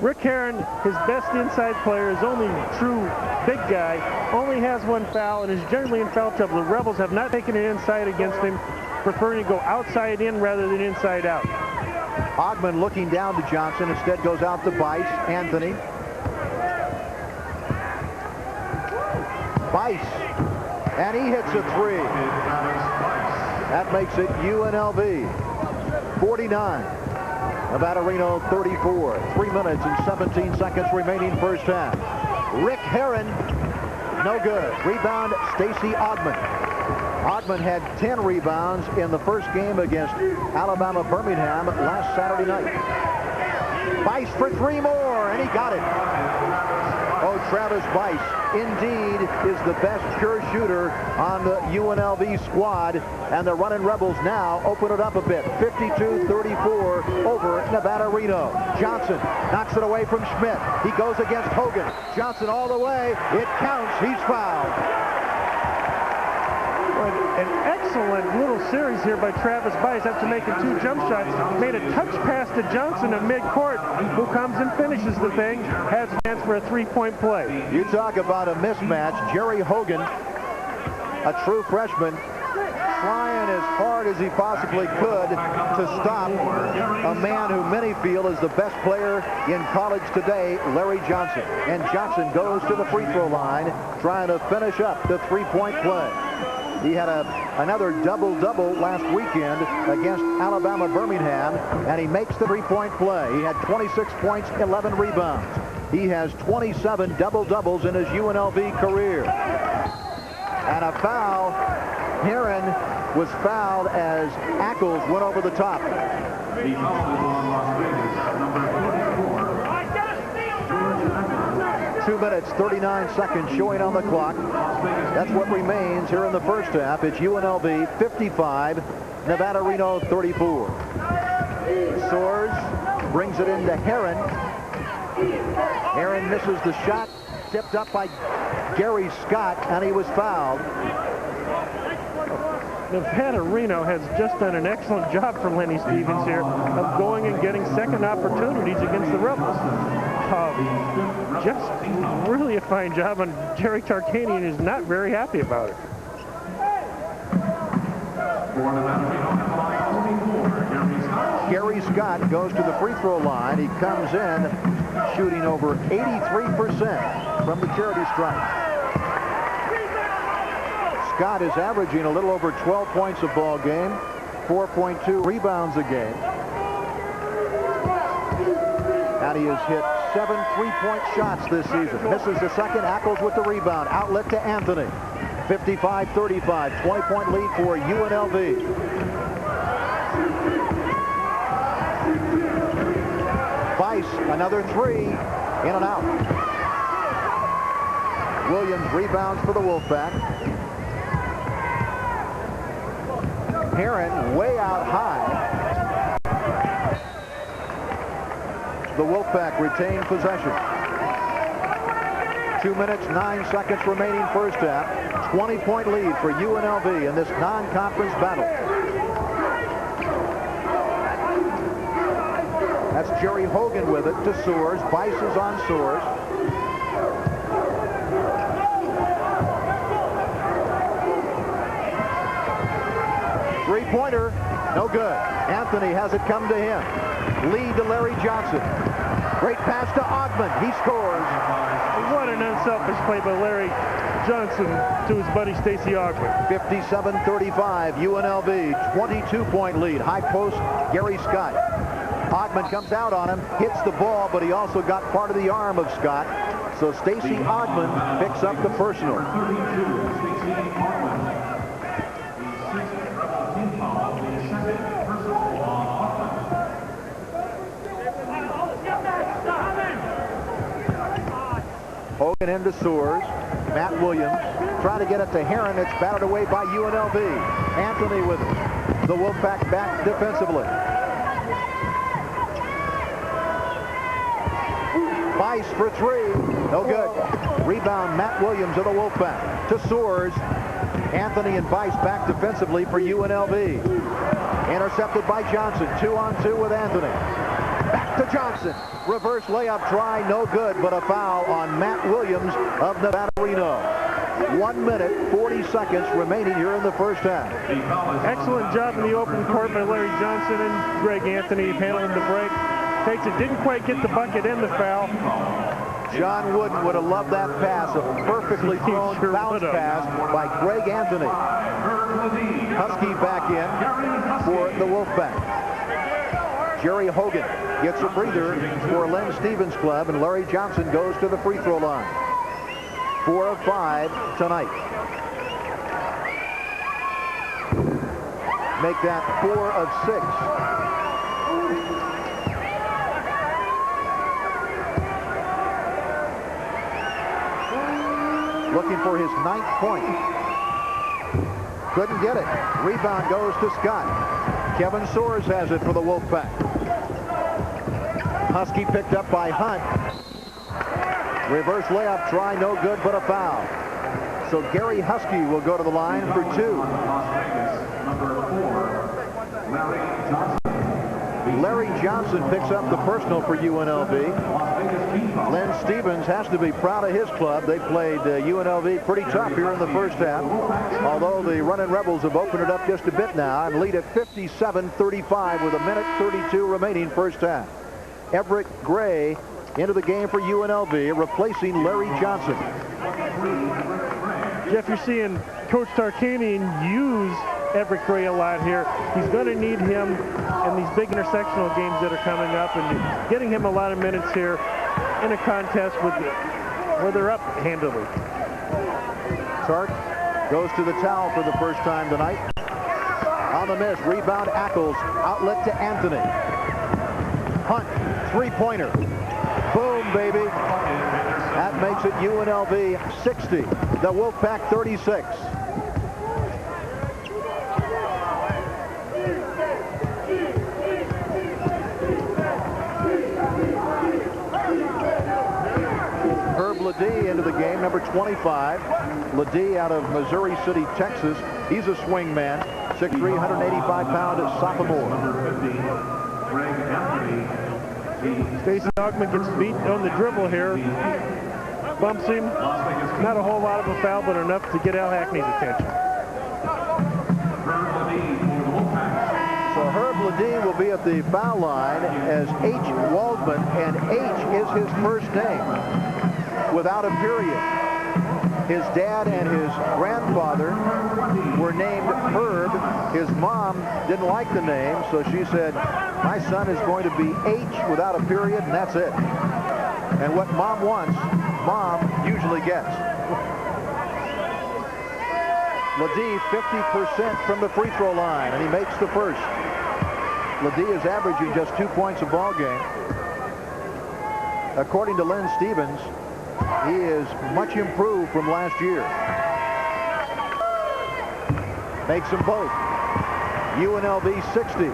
Speaker 2: Rick Herron, his best inside player, his only true big guy, only has one foul and is generally in foul trouble. The Rebels have not taken it inside against him, preferring to go outside in rather than inside out.
Speaker 1: Ogman looking down to Johnson, instead goes out to Bice. Anthony. Bice. And he hits a three. That makes it UNLV 49. Nevada Reno 34. 3 minutes and 17 seconds remaining first half. Rick Herron, no good. Rebound, Stacy Ogman. Ogman had 10 rebounds in the first game against Alabama Birmingham last Saturday night. Bice for three more, and he got it. Oh, Travis Bice indeed is the best pure shooter on the UNLV squad, and the running Rebels now open it up a bit. 52-34 over Nevada Reno. Johnson knocks it away from Schmidt. He goes against Hogan. Johnson all the way. It counts. He's fouled.
Speaker 2: An excellent little series here by Travis Bice after making 2 jump shots. Made a touch pass to Johnson in midcourt, who comes and finishes the thing. Has a chance for a 3-point play.
Speaker 1: You talk about a mismatch. Jerry Hogan, a true freshman, trying as hard as he possibly could to stop a man who many feel is the best player in college today, Larry Johnson. And Johnson goes to the free throw line, trying to finish up the 3-point play. He had another double-double last weekend against Alabama Birmingham, and he makes the 3-point play. He had 26 points, 11 rebounds. He has 27 double-doubles in his UNLV career. And a foul. Herron was fouled as Ackles went over the top.
Speaker 10: The foul is on Las Vegas, number 24.
Speaker 1: 2 minutes, 39 seconds showing on the clock. That's what remains here in the first half. It's UNLV 55, Nevada Reno 34. Soares brings it into Herron. Herron misses the shot, tipped up by Gary Scott, and he was fouled.
Speaker 2: Nevada Reno has just done an excellent job for Lenny Stevens here of going and getting second opportunities against the Rebels. Just really a fine job, and Jerry Tarkanian is not very happy about it.
Speaker 1: Gary Scott goes to the free throw line. He comes in shooting over 83% from the charity stripe. Scott is averaging a little over 12 points a ball game, 4.2 rebounds a game. Matty has hit 7 3-point shots this season. Misses the second. Ackles with the rebound. Outlet to Anthony. 55-35. 20-point lead for UNLV. Vice, another three. In and out. Williams rebounds for the Wolfpack. Heron way out high. The Wolfpack retain possession. 2 minutes, 9 seconds remaining first half. 20-point lead for UNLV in this non-conference battle. That's Jerry Hogan with it to Soares. Vice is on Soares. Three-pointer, no good. Anthony has it come to him. Lead to Larry Johnson. Great pass to Ogman. He scores.
Speaker 2: What an unselfish play by Larry Johnson to his buddy Stacey Ogman.
Speaker 1: 57-35, UNLV, 22-point lead. High post, Gary Scott. Ogman comes out on him, hits the ball, but he also got part of the arm of Scott. So Stacey Ogman picks up the personal. Hogan into Soares. Matt Williams trying to get it to Heron. It's batted away by UNLV. Anthony with it. The Wolfpack back defensively. Vice for three. No good. Rebound Matt Williams of the Wolfpack. To Soares. Anthony and Vice back defensively for UNLV. Intercepted by Johnson. 2-on-2 with Anthony. Back to Johnson. Reverse layup try, no good, but a foul on Matt Williams of Nevada Reno. 1 minute, 40 seconds remaining here in the first half.
Speaker 2: Excellent job in the open court by Larry Johnson and Greg Anthony handling the break. Takes it, didn't quite get the bucket and the foul.
Speaker 1: John Wooden would have loved that pass, a perfectly thrown bounce pass by Greg Anthony. Husky back in for the Wolfpack. Jerry Hogan gets a breather for Len Stevens' club, and Larry Johnson goes to the free throw line. 4 of 5 tonight. Make that 4 of 6. Looking for his 9th point. Couldn't get it. Rebound goes to Scott. Kevin Soares has it for the Wolfpack. Husky picked up by Hunt. Reverse layup try, no good, but a foul. So Gary Husky will go to the line for 2. Larry Johnson picks up the personal for UNLV. Len Stevens has to be proud of his club. They played UNLV pretty tough here in the first half, although the Runnin' Rebels have opened it up just a bit now and lead at 57-35 with 1:32 remaining first half. Everett Gray into the game for UNLV, replacing Larry Johnson.
Speaker 2: Jeff, you're seeing Coach Tarkanian use Everett Gray a lot here. He's going to need him in these big intersectional games that are coming up, and getting him a lot of minutes here in a contest where they're up handily.
Speaker 1: Tark goes to the towel for the first time tonight. On the miss, rebound Ackles, outlet to Anthony. Hunt, three-pointer. Boom, baby. That makes it UNLV 60. The Wolfpack 36. Herb Ledee into the game, number 25. Ledee out of Missouri City, Texas. He's a swing man, 6'3", 185-pound sophomore.
Speaker 2: Stacey Ogman gets beat on the dribble here. Bumps him. Not a whole lot of a foul, but enough to get Al Hackney's attention.
Speaker 1: So Herb Ledee will be at the foul line as H. Waldman, and H is his first name, without a period. His dad and his grandfather were named Herb. His mom didn't like the name, so she said, my son is going to be H without a period, and that's it. And what mom wants, mom usually gets. Ledee 50% from the free throw line, and he makes the first. Ledee is averaging just 2 points a ball game. According to Lynn Stevens, he is much improved from last year. Makes them both. UNLV 60.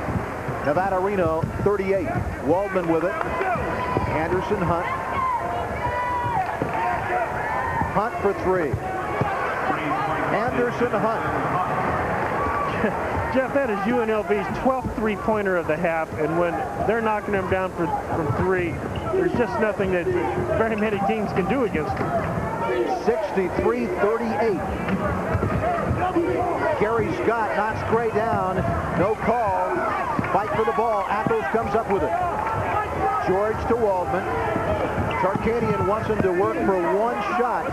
Speaker 1: Nevada Reno 38. Waldman with it. Anderson, Hunt. Hunt for three. Anderson, Hunt.
Speaker 2: Jeff, that is UNLV's 12th three-pointer of the half, and when they're knocking them down from three, there's just nothing that very many teams can do against them.
Speaker 1: 63-38. Gary Scott knocks Gray down. No call. Fight for the ball. Ackles comes up with it. George to Waldman. Tarkanian wants him to work for one shot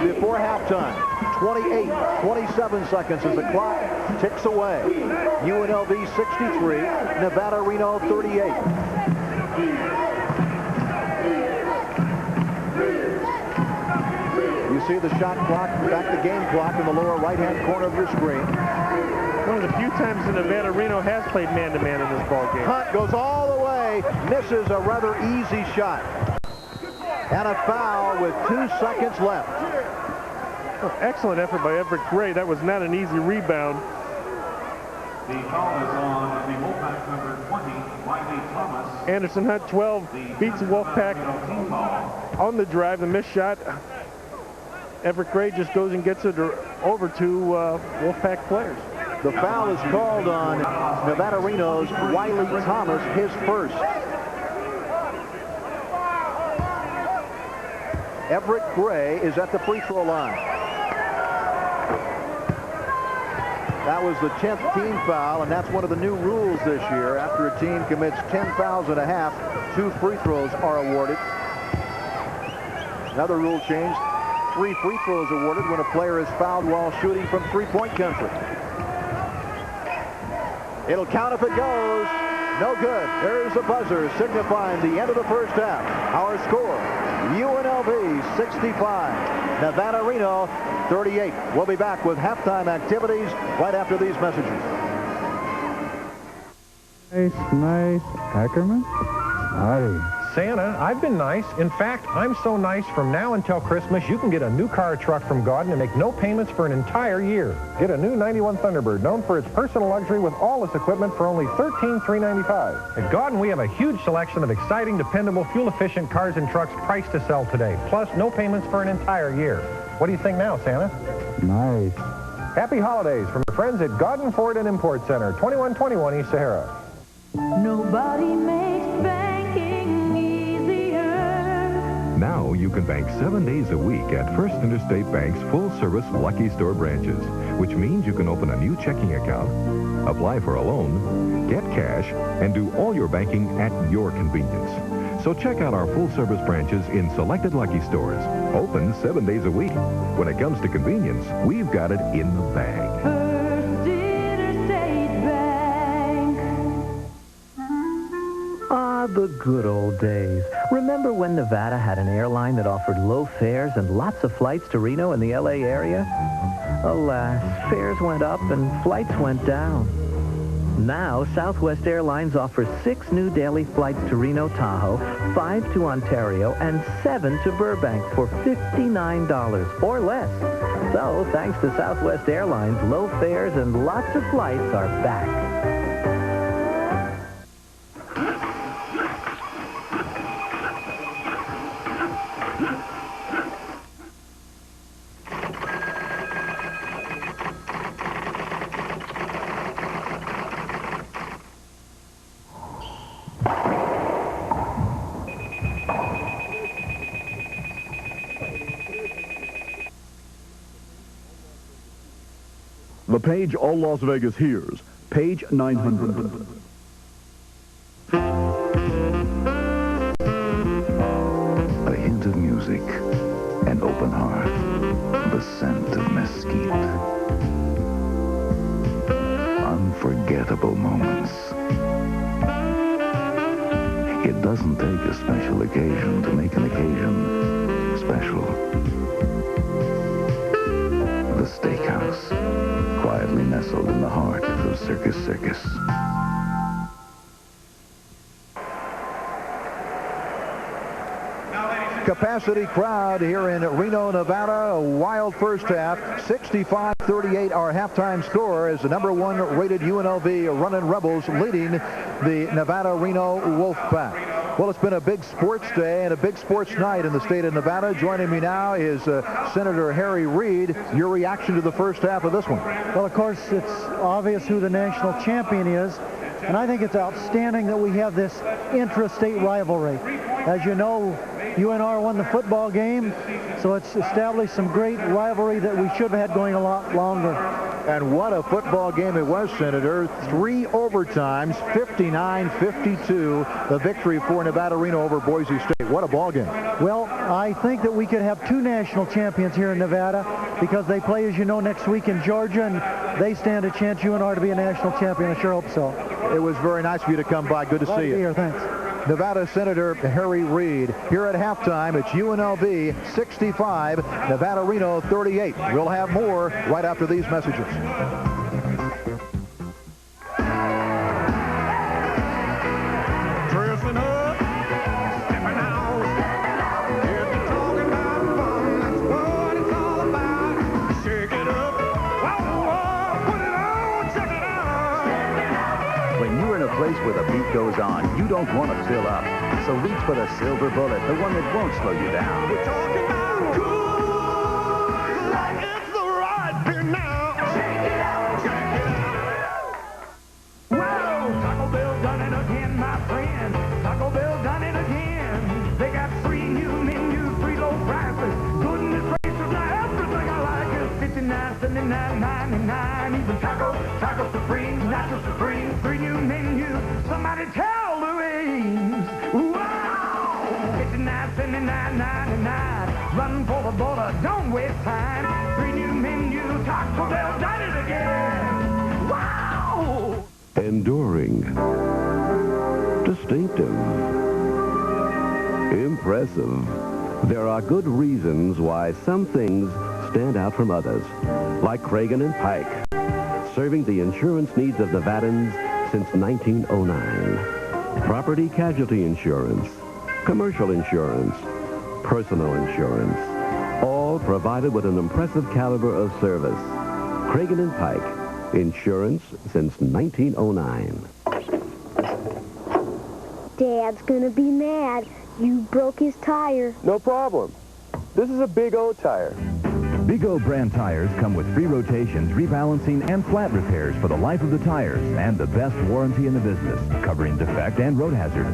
Speaker 1: before halftime. 27 seconds as the clock ticks away. UNLV 63, Nevada Reno 38. You see the shot clock, back the game clock in the lower right-hand corner of your screen.
Speaker 2: One of the few times that Nevada Reno has played man-to-man in this ball game.
Speaker 1: Hunt goes all the way, misses a rather easy shot. And a foul with 2 seconds left.
Speaker 2: Oh, excellent effort by Everett Gray. That was not an easy rebound.
Speaker 10: The foul is on the Wolfpack number 20, Wiley Thomas.
Speaker 2: Anderson Hunt, 12, beats the Wolfpack on the drive, the missed shot. Everett Gray just goes and gets it over to Wolfpack players.
Speaker 1: The foul is called on Nevada Reno's Wiley Thomas, his first. Everett Gray is at the free throw line. That was the 10th team foul, and that's one of the new rules this year. After a team commits 10 fouls and a half, 2 free throws are awarded. Another rule change, 3 free throws awarded when a player is fouled while shooting from three-point country. It'll count if it goes. No good. There's the buzzer signifying the end of the first half. Our score, UNLV 65, Nevada Reno 38. We'll be back with halftime activities right after these messages.
Speaker 15: Nice. Ackerman? Howdy.
Speaker 16: Santa, I've been nice. In fact, I'm so nice from now until Christmas, you can get a new car or truck from Gauden and make no payments for an entire year. Get a new 91 Thunderbird, known for its personal luxury with all its equipment for only $13,395. At Gauden, we have a huge selection of exciting, dependable, fuel-efficient cars and trucks priced to sell today, plus no payments for an entire year. What do you think now, Santa?
Speaker 15: Nice.
Speaker 16: Happy holidays from your friends at Gauden Ford and Import Center, 2121 East Sahara.
Speaker 17: Nobody makes banking easier.
Speaker 4: Now you can bank 7 days a week at First Interstate Bank's full-service Lucky Store branches, which means you can open a new checking account, apply for a loan, get cash, and do all your banking at your convenience. So check out our full-service branches in selected Lucky Stores, open 7 days a week. When it comes to convenience, we've got it in the bag.
Speaker 17: First Interstate Bank.
Speaker 8: Ah, the good old days. Remember when Nevada had an airline that offered low fares and lots of flights to Reno and the LA area? Alas, fares went up and flights went down. Now, Southwest Airlines offers 6 new daily flights to Reno, Tahoe, 5 to Ontario, and 7 to Burbank for $59 or less. So, thanks to Southwest Airlines, low fares and lots of flights are back.
Speaker 13: The page all Las Vegas hears, page 900.
Speaker 5: A hint of music,
Speaker 18: An open hearth, the scent of mesquite. Unforgettable moments. It doesn't take a special occasion to make an occasion special. The Steakhouse, quietly nestled in the heart of Circus Circus.
Speaker 1: Capacity crowd here in Reno, Nevada. A wild first half. 65-38 our halftime score as the #1 rated UNLV Runnin' Rebels leading the Nevada-Reno Wolfpack. Well, it's been a big sports day and a big sports night in the state of Nevada. Joining me now is Senator Harry Reid. Your reaction to the first half of this one?
Speaker 19: Well, of course, it's obvious who the national champion is. And I think it's outstanding that we have this intrastate rivalry. As you know, UNR won the football game, so it's established some great rivalry that we should have had going a lot longer.
Speaker 1: And what a football game it was, Senator. 3 overtimes, 59-52, the victory for Nevada-Reno over Boise State. What a ball game.
Speaker 19: Well, I think that we could have 2 national champions here in Nevada because they play, as you know, next week in Georgia, and they stand a chance, UNR, to be a national champion. I sure hope so.
Speaker 1: It was very nice of you to come by. Good to see you.
Speaker 19: Here, thanks.
Speaker 1: Nevada Senator Harry Reid. Here at halftime, it's UNLV 65, Nevada-Reno 38. We'll have more right after these messages.
Speaker 9: Dressing up, stepping out. If you're talking about fun, that's what it's all about. Shake it up, whoa, put it on, check it out.
Speaker 20: When you're in a place where the beat goes on, you don't want to fill up. So reach for the silver bullet, the one that won't slow you down.
Speaker 9: We're talking about good, like it's the right thing now. Shake it out, shake it out. Whoa, Taco Bell done it again, my friend. Taco Bell done it again. They got 3 new menus, 3 low prices. Goodness gracious, now everything I like is $59, $79, $99. Even Taco Supreme, Nacho Supreme, 3 new menus. Somebody tell Louise. Wow! $59, $79, $99. Run for the border, don't waste time. 3 new menus, Taco Bell done it again. Wow!
Speaker 13: Enduring. Distinctive. Impressive. There are good reasons why some things stand out from others. Like Cragen and Pike, serving the insurance needs of Nevadans since 1909. Property casualty insurance, commercial insurance, personal insurance, all provided with an impressive caliber of service. Cragen and Pike, insurance since 1909.
Speaker 21: Dad's gonna be mad. You broke his tire.
Speaker 12: No problem. This is a Big O tire.
Speaker 6: Big O brand tires come with free rotations, rebalancing, and flat repairs for the life of the tires, and the best warranty in the business, covering defect and road hazard.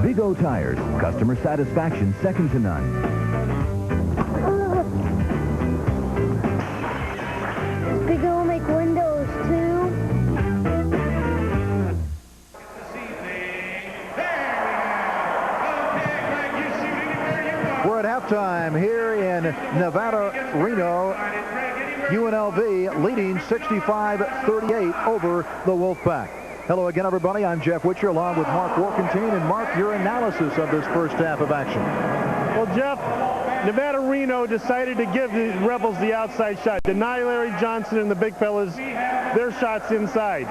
Speaker 6: Big O tires, customer satisfaction second to none.
Speaker 21: Does Big O make windows too?
Speaker 1: We're at halftime here in Nevada, Reno. UNLV leading 65-38 over the Wolfpack. Hello again, everybody. I'm Jeff Witcher along with Mark Wolfentine. And Mark, your analysis of this first half of action.
Speaker 2: Well, Jeff, Nevada-Reno decided to give the Rebels the outside shot, deny Larry Johnson and the big fellas their shots inside.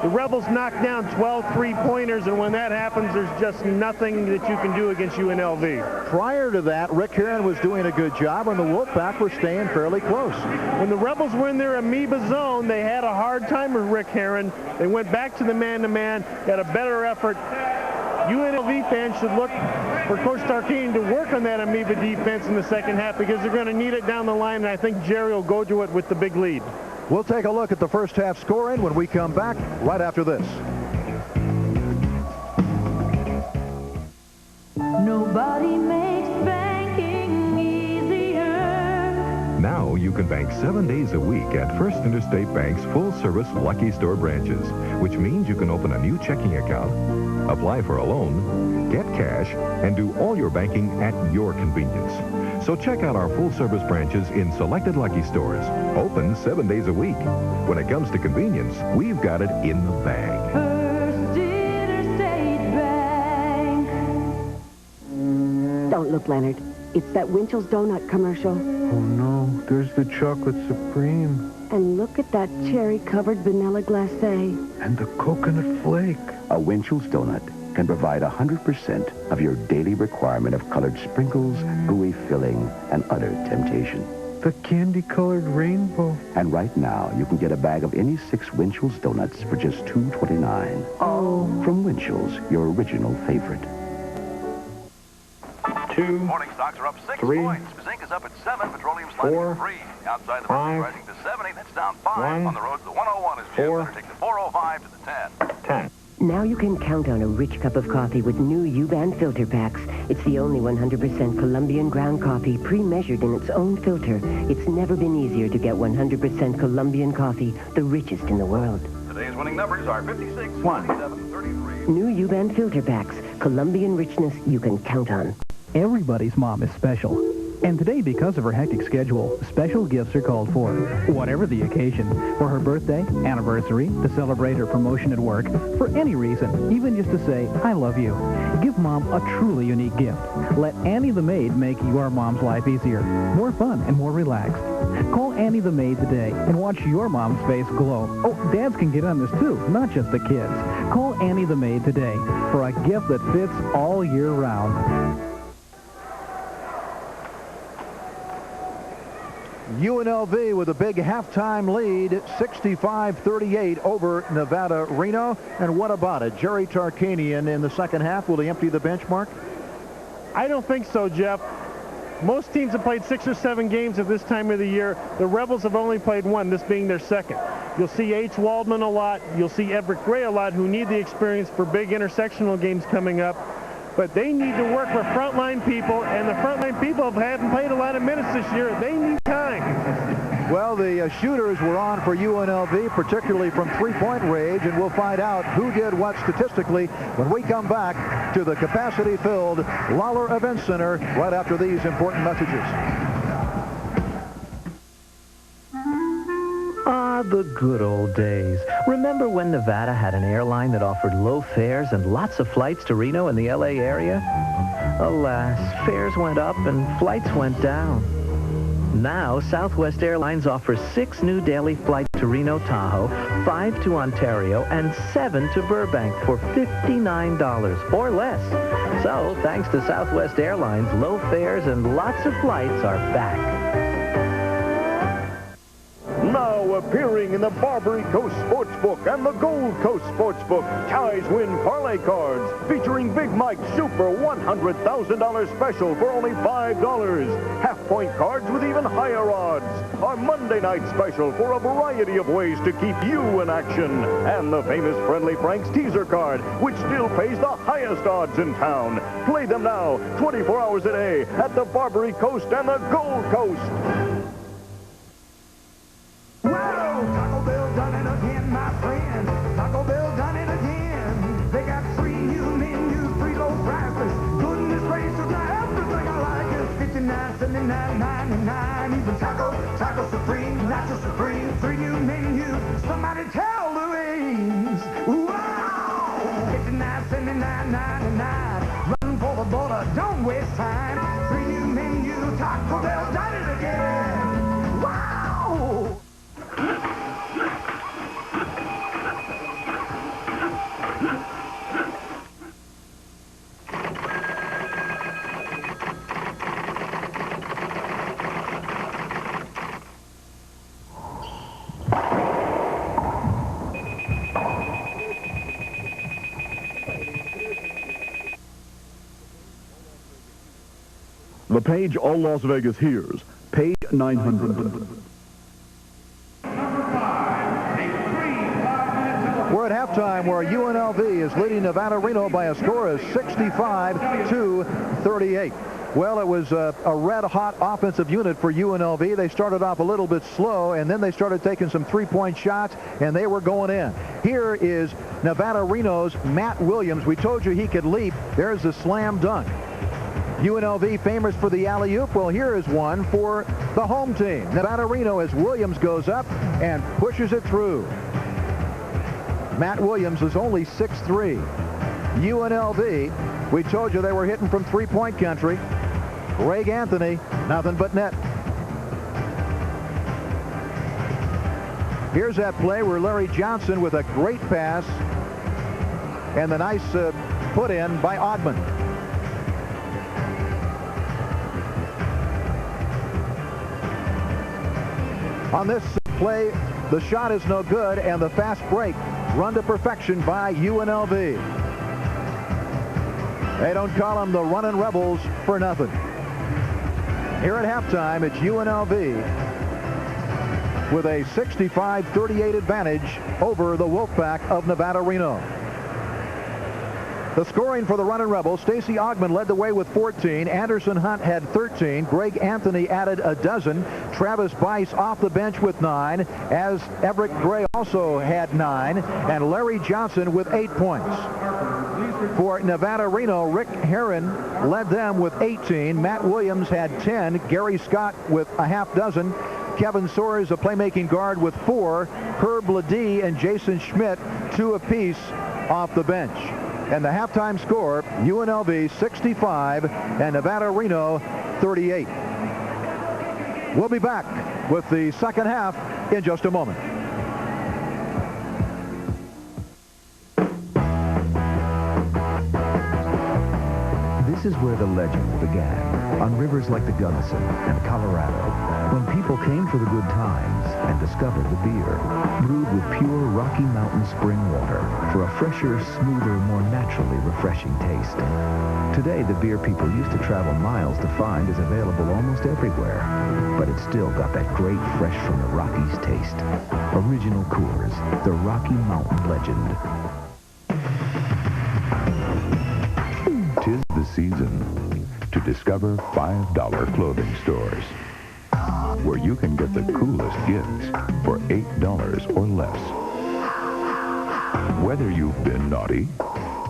Speaker 2: The Rebels knocked down 12 three-pointers, and when that happens, there's just nothing that you can do against UNLV.
Speaker 1: Prior to that, Rick Herron was doing a good job, and the Wolfpack were staying fairly close.
Speaker 2: When the Rebels were in their amoeba zone, they had a hard time with Rick Herron. They went back to the man-to-man, got a better effort. UNLV fans should look for Coach Tarkanian to work on that amoeba defense in the second half because they're going to need it down the line, and I think Jerry will go to it with the big lead.
Speaker 1: We'll take a look at the first half scoring when we come back right after this.
Speaker 17: Nobody makes banking easier.
Speaker 4: Now you can bank 7 days a week at First Interstate Bank's full-service Lucky Store branches, which means you can open a new checking account, apply for a loan, get cash, and do all your banking at your convenience. So check out our full-service branches in selected Lucky stores, open 7 days a week. When it comes to convenience, we've got it in the bag.
Speaker 17: First Interstate Bank.
Speaker 7: Don't look, Leonard. It's that Winchell's Donut commercial.
Speaker 13: Oh, no. There's the chocolate supreme.
Speaker 7: And look at that cherry-covered vanilla glacé.
Speaker 13: And the coconut flake.
Speaker 22: A Winchell's Donut can provide 100% of your daily requirement of colored sprinkles, gooey filling, and utter temptation.
Speaker 13: The candy-colored rainbow.
Speaker 22: And right now, you can get a bag of any 6 Winchell's Donuts for just $2.29.
Speaker 7: Oh.
Speaker 22: From Winchell's, your original favorite.
Speaker 23: 2.
Speaker 24: Morning stocks are up 6
Speaker 23: 3,
Speaker 24: points. Zinc is up at 7. Petroleum sliding
Speaker 23: 4,
Speaker 24: at 3. Outside the
Speaker 23: 5,
Speaker 24: market rising to 70. That's down 5.
Speaker 23: 1,
Speaker 24: On the roads, the 101 is Jim. Better take the 405 to the 10.
Speaker 23: 10.
Speaker 7: Now you can count on a rich cup of coffee with new U-Band filter packs. It's the only 100% Colombian ground coffee pre-measured in its own filter. It's never been easier to get 100% Colombian coffee, the richest in the world.
Speaker 24: Today's winning numbers are 56, 27, 33.
Speaker 7: New U-Band filter packs. Colombian richness you can count on.
Speaker 25: Everybody's mom is special. And today, because of her hectic schedule, special gifts are called for, whatever the occasion. For her birthday, anniversary, to celebrate her promotion at work, for any reason, even just to say, I love you. Give Mom a truly unique gift. Let Annie the maid make your mom's life easier, more fun, and more relaxed. Call Annie the maid today and watch your mom's face glow. Oh, dads can get on this too, not just the kids. Call Annie the maid today for a gift that fits all year round.
Speaker 1: UNLV with a big halftime lead, 65-38 over Nevada Reno. And what about it? Jerry Tarkanian in the second half. Will he empty the bench, Mark?
Speaker 2: I don't think so, Jeff. Most teams have played 6 or 7 games at this time of the year. The Rebels have only played 1, this being their second. You'll see H. Waldman a lot. You'll see Everett Gray a lot, who need the experience for big intersectional games coming up. But they need to work with frontline people, and the frontline people haven't played a lot of minutes this year. They need time.
Speaker 1: Well, the shooters were on for UNLV, particularly from three-point range, and we'll find out who did what statistically when we come back to the capacity-filled Lawler Event Center right after these important messages.
Speaker 8: Ah, the good old days. Remember when Nevada had an airline that offered low fares and lots of flights to Reno and the LA area? Alas, fares went up and flights went down. Now, Southwest Airlines offers 6 new daily flights to Reno, Tahoe, 5 to Ontario, and 7 to Burbank for $59 or less. So, thanks to Southwest Airlines, low fares and lots of flights are back.
Speaker 13: Now appearing in the Barbary Coast Sportsbook and the Gold Coast Sportsbook, Ties Win Parlay Cards, featuring Big Mike's Super $100,000 special for only $5. Half-point cards with even higher odds. Our Monday night special for a variety of ways to keep you in action. And the famous Friendly Frank's teaser card, which still pays the highest odds in town. Play them now, 24 hours a day, at the Barbary Coast and the Gold Coast.
Speaker 9: Taco Bell done it again, my friend. Taco Bell done it again. They got 3 new menus, 3 low prices. Goodness gracious, everything I like is $59.79.99. Even Taco Supreme, Nacho Supreme, 3 new menus. Somebody tell Louise. Wow! $59.79.99. Run for the border, don't waste time. 3 new menus, Taco Bell done it again. Wow!
Speaker 26: The page all Las Vegas hears, page 900.
Speaker 1: We're at halftime where UNLV is leading Nevada Reno by a score of 65-38. Well, it was a red-hot offensive unit for UNLV. They started off a little bit slow, and then they started taking some three-point shots, and they were going in. Here is Nevada Reno's Matt Williams. We told you he could leap. There's the slam dunk. UNLV famous for the alley-oop. Well, here is one for the home team. Nevada Reno as Williams goes up and pushes it through. Matt Williams is only 6'3". UNLV, we told you they were hitting from three-point country. Greg Anthony, nothing but net. Here's that play where Larry Johnson with a great pass and the nice put in by Ogman. On this play, the shot is no good, and the fast break run to perfection by UNLV. They don't call them the running Rebels for nothing. Here at halftime, it's UNLV with a 65-38 advantage over the Wolfpack of Nevada Reno. The scoring for the running Rebels, Stacey Ogman led the way with 14. Anderson Hunt had 13. Greg Anthony added a dozen. Travis Bice off the bench with 9, as Everett Gray also had 9, and Larry Johnson with 8 points. For Nevada Reno, Rick Herron led them with 18. Matt Williams had 10. Gary Scott with a half dozen. Kevin Soares, a playmaking guard, with 4. Herb Ledee and Jason Schmidt, 2 apiece off the bench. And the halftime score, UNLV 65 and Nevada Reno 38. We'll be back with the second half in just a moment.
Speaker 6: This is where the legend began, on rivers like the Gunnison and Colorado, when people came for the good times and discovered the beer, brewed with pure Rocky Mountain spring water for a fresher, smoother, more naturally refreshing taste. Today, the beer people used to travel miles to find is available almost everywhere, but it's still got that great fresh from the Rockies taste. Original Coors, the Rocky Mountain legend.
Speaker 18: 'Tis the season to discover $5 clothing stores, where you can get the coolest gifts for $8 or less. Whether you've been naughty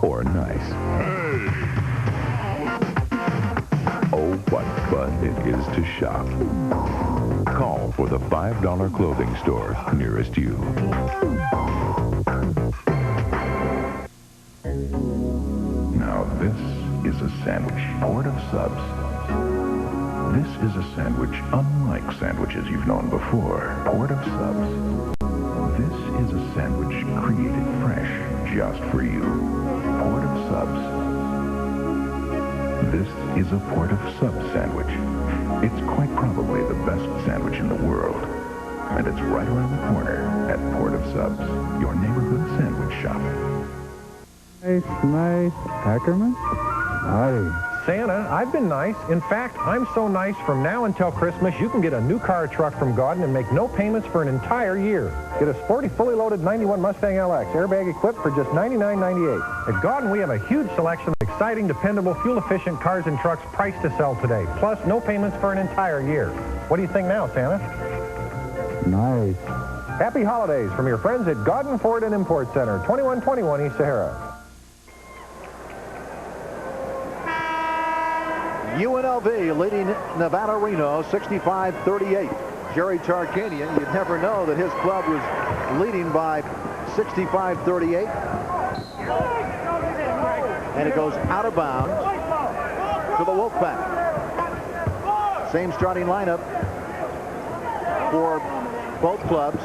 Speaker 18: or nice. Oh, what fun it is to shop. Call for the $5 clothing store nearest you.
Speaker 3: Now this is a sandwich, Port of Subs. This is a sandwich unlike sandwiches you've known before. Port of Subs. This is a sandwich created fresh just for you. Port of Subs. This is a Port of Subs sandwich. It's quite probably the best sandwich in the world. And it's right around the corner at Port of Subs, your neighborhood sandwich shop.
Speaker 10: Nice. Ackerman? Hi.
Speaker 16: Santa, I've been nice. In fact, I'm so nice from now until Christmas, you can get a new car or truck from Gauden and make no payments for an entire year. Get a sporty, fully loaded 91 Mustang LX, airbag equipped for just $99.98. At Gauden, we have a huge selection of exciting, dependable, fuel-efficient cars and trucks priced to sell today. Plus, no payments for an entire year. What do you think now, Santa?
Speaker 10: Nice.
Speaker 16: Happy holidays from your friends at Gauden Ford and Import Center, 2121 East Sahara.
Speaker 1: UNLV leading Nevada Reno 65-38. Jerry Tarkanian, you'd never know that his club was leading by 65-38. And it goes out of bounds to the Wolfpack. Same starting lineup for both clubs.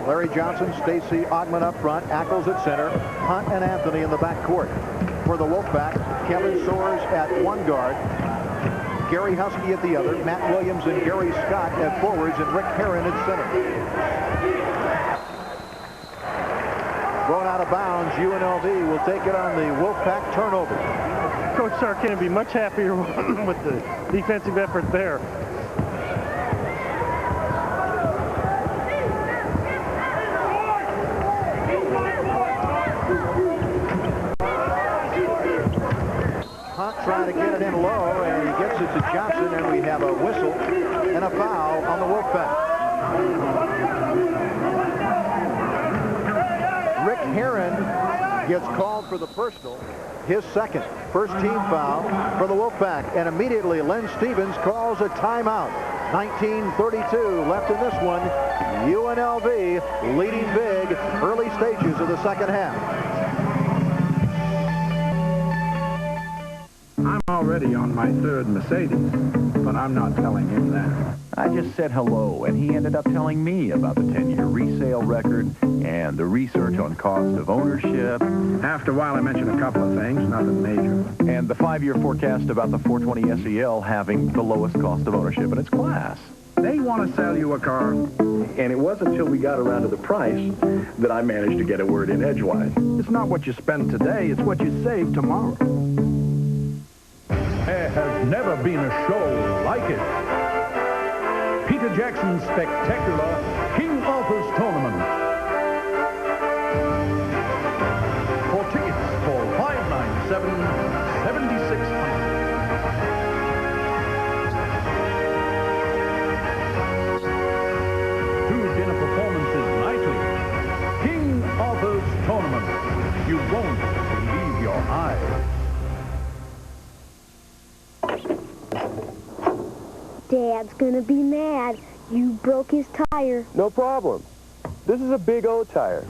Speaker 1: Larry Johnson, Stacey Ogman up front, Ackles at center, Hunt and Anthony in the backcourt. For the Wolfpack, Kevin Soares at one guard, Gary Husky at the other, Matt Williams and Gary Scott at forwards, and Rick Herron at center. Thrown out of bounds, UNLV will take it on the Wolfpack turnover.
Speaker 2: Coach Sarkisian will be much happier with the defensive effort there.
Speaker 1: Hunt trying to get it in low, and he gets it to Johnson, and we have a whistle and a foul on the Wolfpack. Rick Herron gets called for the personal, his second first-team foul for the Wolfpack, and immediately Len Stevens calls a timeout. 19:32 left in this one. UNLV leading big early stages of the second half.
Speaker 10: I'm already on my third Mercedes, but I'm not telling him that.
Speaker 20: I just said hello, and he ended up telling me about the 10-year resale record and the research on cost of ownership.
Speaker 10: After a while, I mentioned a couple of things, nothing major.
Speaker 20: And the 5-year forecast about the 420 SEL having the lowest cost of ownership in its class.
Speaker 10: They want to sell you a car.
Speaker 13: And it wasn't until we got around to the price that I managed to get a word in edgewise.
Speaker 10: It's not what you spend today, it's what you save tomorrow.
Speaker 5: There has never been a show like it. Peter Jackson's spectacular King Arthur's Tournament. For tickets, call 597-7600. Two dinner performances nightly. King Arthur's Tournament. You won't believe your eyes.
Speaker 21: Dad's gonna be mad. You broke his tire.
Speaker 12: No problem. This is a Big O tire.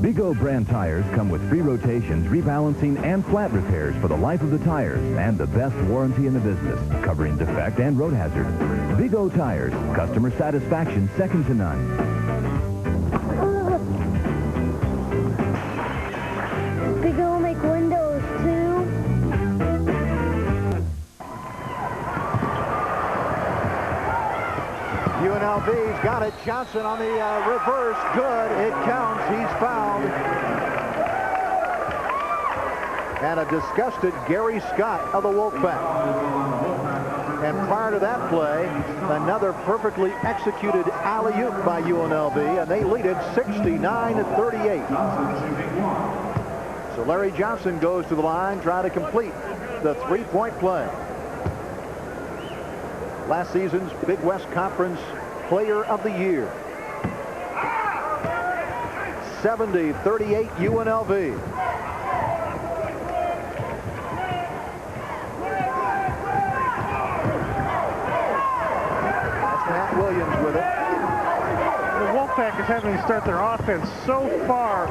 Speaker 6: Big O brand tires come with free rotations, rebalancing, and flat repairs for the life of the tires, and the best warranty in the business, covering defect and road hazard. Big O tires, customer satisfaction second to none.
Speaker 21: Big O make windows too.
Speaker 1: UNLV's got it. Johnson on the reverse. Good. It counts. He's fouled. And a disgusted Gary Scott of the Wolfpack. And prior to that play, another perfectly executed alley-oop by UNLV, and they lead it 69-38. So Larry Johnson goes to the line, trying to complete the three-point play. Last season's Big West Conference Player of the Year. 70-38 UNLV. That's Matt Williams with it.
Speaker 2: The Wolfpack is having to start their offense so far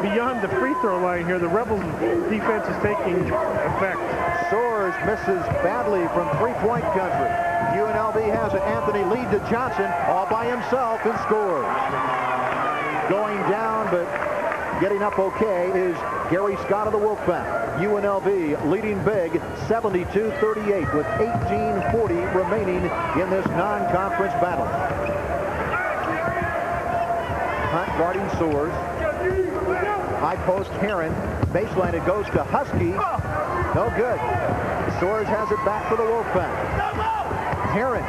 Speaker 2: beyond the free throw line here. The Rebels' defense is taking effect.
Speaker 1: Soares misses badly from three-point country. UNLV has it. Anthony lead to Johnson all by himself and scores. Going down, but getting up okay is Gary Scott of the Wolfpack. UNLV leading big 72-38 with 18:40 remaining in this non-conference battle. Hunt guarding Soares. High post Herron. Baseline, it goes to Husky. No good. Soares has it back for the Wolfpack. Herron.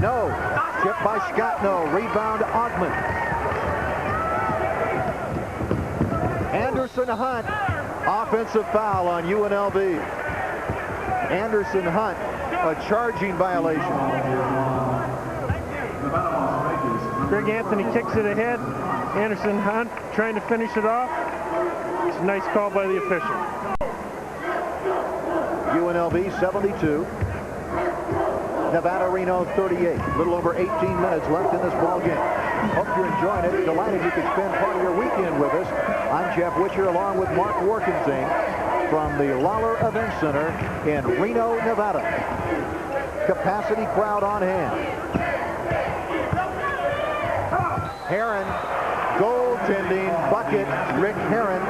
Speaker 1: No. Chip by Scott. No. Rebound Augman. Anderson Hunt. Offensive foul on UNLV. Anderson Hunt. A charging violation.
Speaker 2: Greg Anthony kicks it ahead. Anderson Hunt trying to finish it off. It's a nice call by the official.
Speaker 1: UNLV 72. Nevada Reno 38. A little over 18 minutes left in this ball game. Hope you're enjoying it. Delighted you could spend part of your weekend with us. I'm Jeff Witcher along with Mark Workensing from the Lawler Event Center in Reno, Nevada. Capacity crowd on hand. Herron, goaltending bucket, Rick Herron.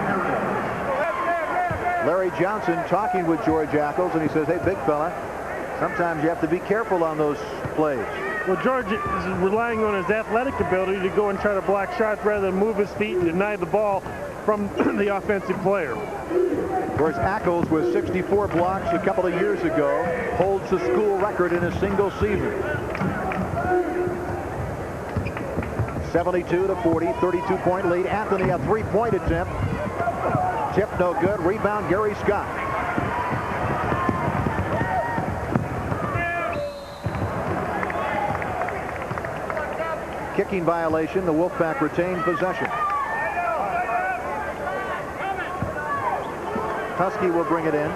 Speaker 1: Larry Johnson talking with George Ackles, and he says, hey, big fella, sometimes you have to be careful on those plays.
Speaker 2: Well, George is relying on his athletic ability to go and try to block shots rather than move his feet and deny the ball from the offensive player.
Speaker 1: Of course, Ackles with 64 blocks a couple of years ago holds the school record in a single season. 72-40, 32-point lead. Anthony, a three-point attempt. Tip no good. Rebound, Gary Scott. kicking violation. The Wolfpack retained possession. Husky will bring it in.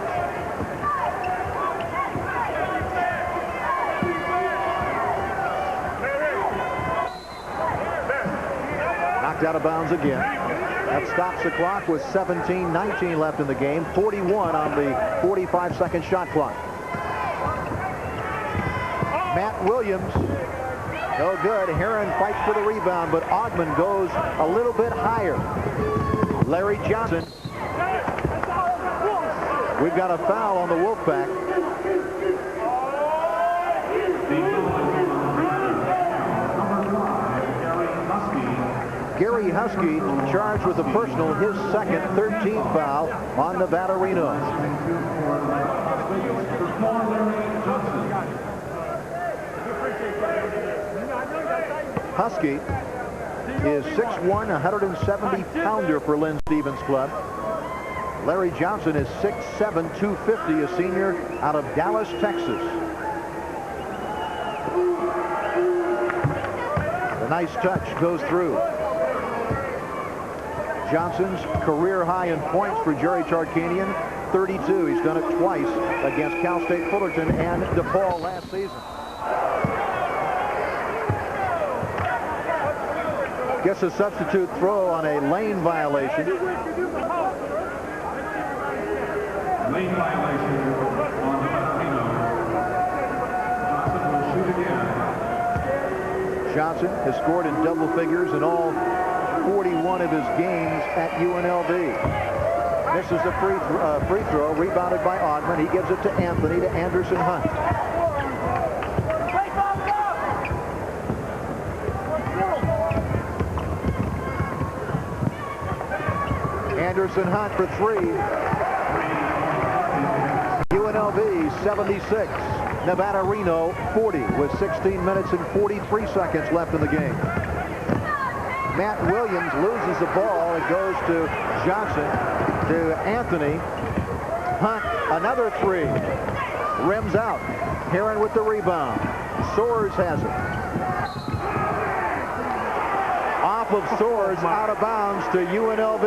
Speaker 1: Knocked out of bounds again. That stops the clock with 17:19 left in the game. 41 on the 45-second shot clock. Matt Williams, no good. Heron fights for the rebound, but Ogman goes a little bit higher. Larry Johnson. We've got a foul on the Wolfpack. Gary Husky charged with a personal, his second 13th foul on Nevada Reno. Husky is 6'1", 170-pounder for Lynn Stevens' club. Larry Johnson is 6'7", 250, a senior out of Dallas, Texas. The nice touch goes through. Johnson's career high in points for Jerry Tarkanian, 32. He's done it twice against Cal State Fullerton and DePaul last season. Gets a substitute throw on a lane violation.
Speaker 5: Lane violation on Reno. Johnson will shoot again.
Speaker 1: Johnson has scored in double figures in all 41 of his games at UNLV. Misses a free throw, rebounded by Ogman. He gives it to Anthony, to Anderson Hunt. Anderson Hunt for three. UNLV 76, Nevada Reno 40 with 16 minutes and 43 seconds left in the game. Matt Williams loses the ball. It goes to Johnson, to Anthony. Hunt, another three. Rims out. Heron with the rebound. Soares has it. Off of Soares, out of bounds to UNLV.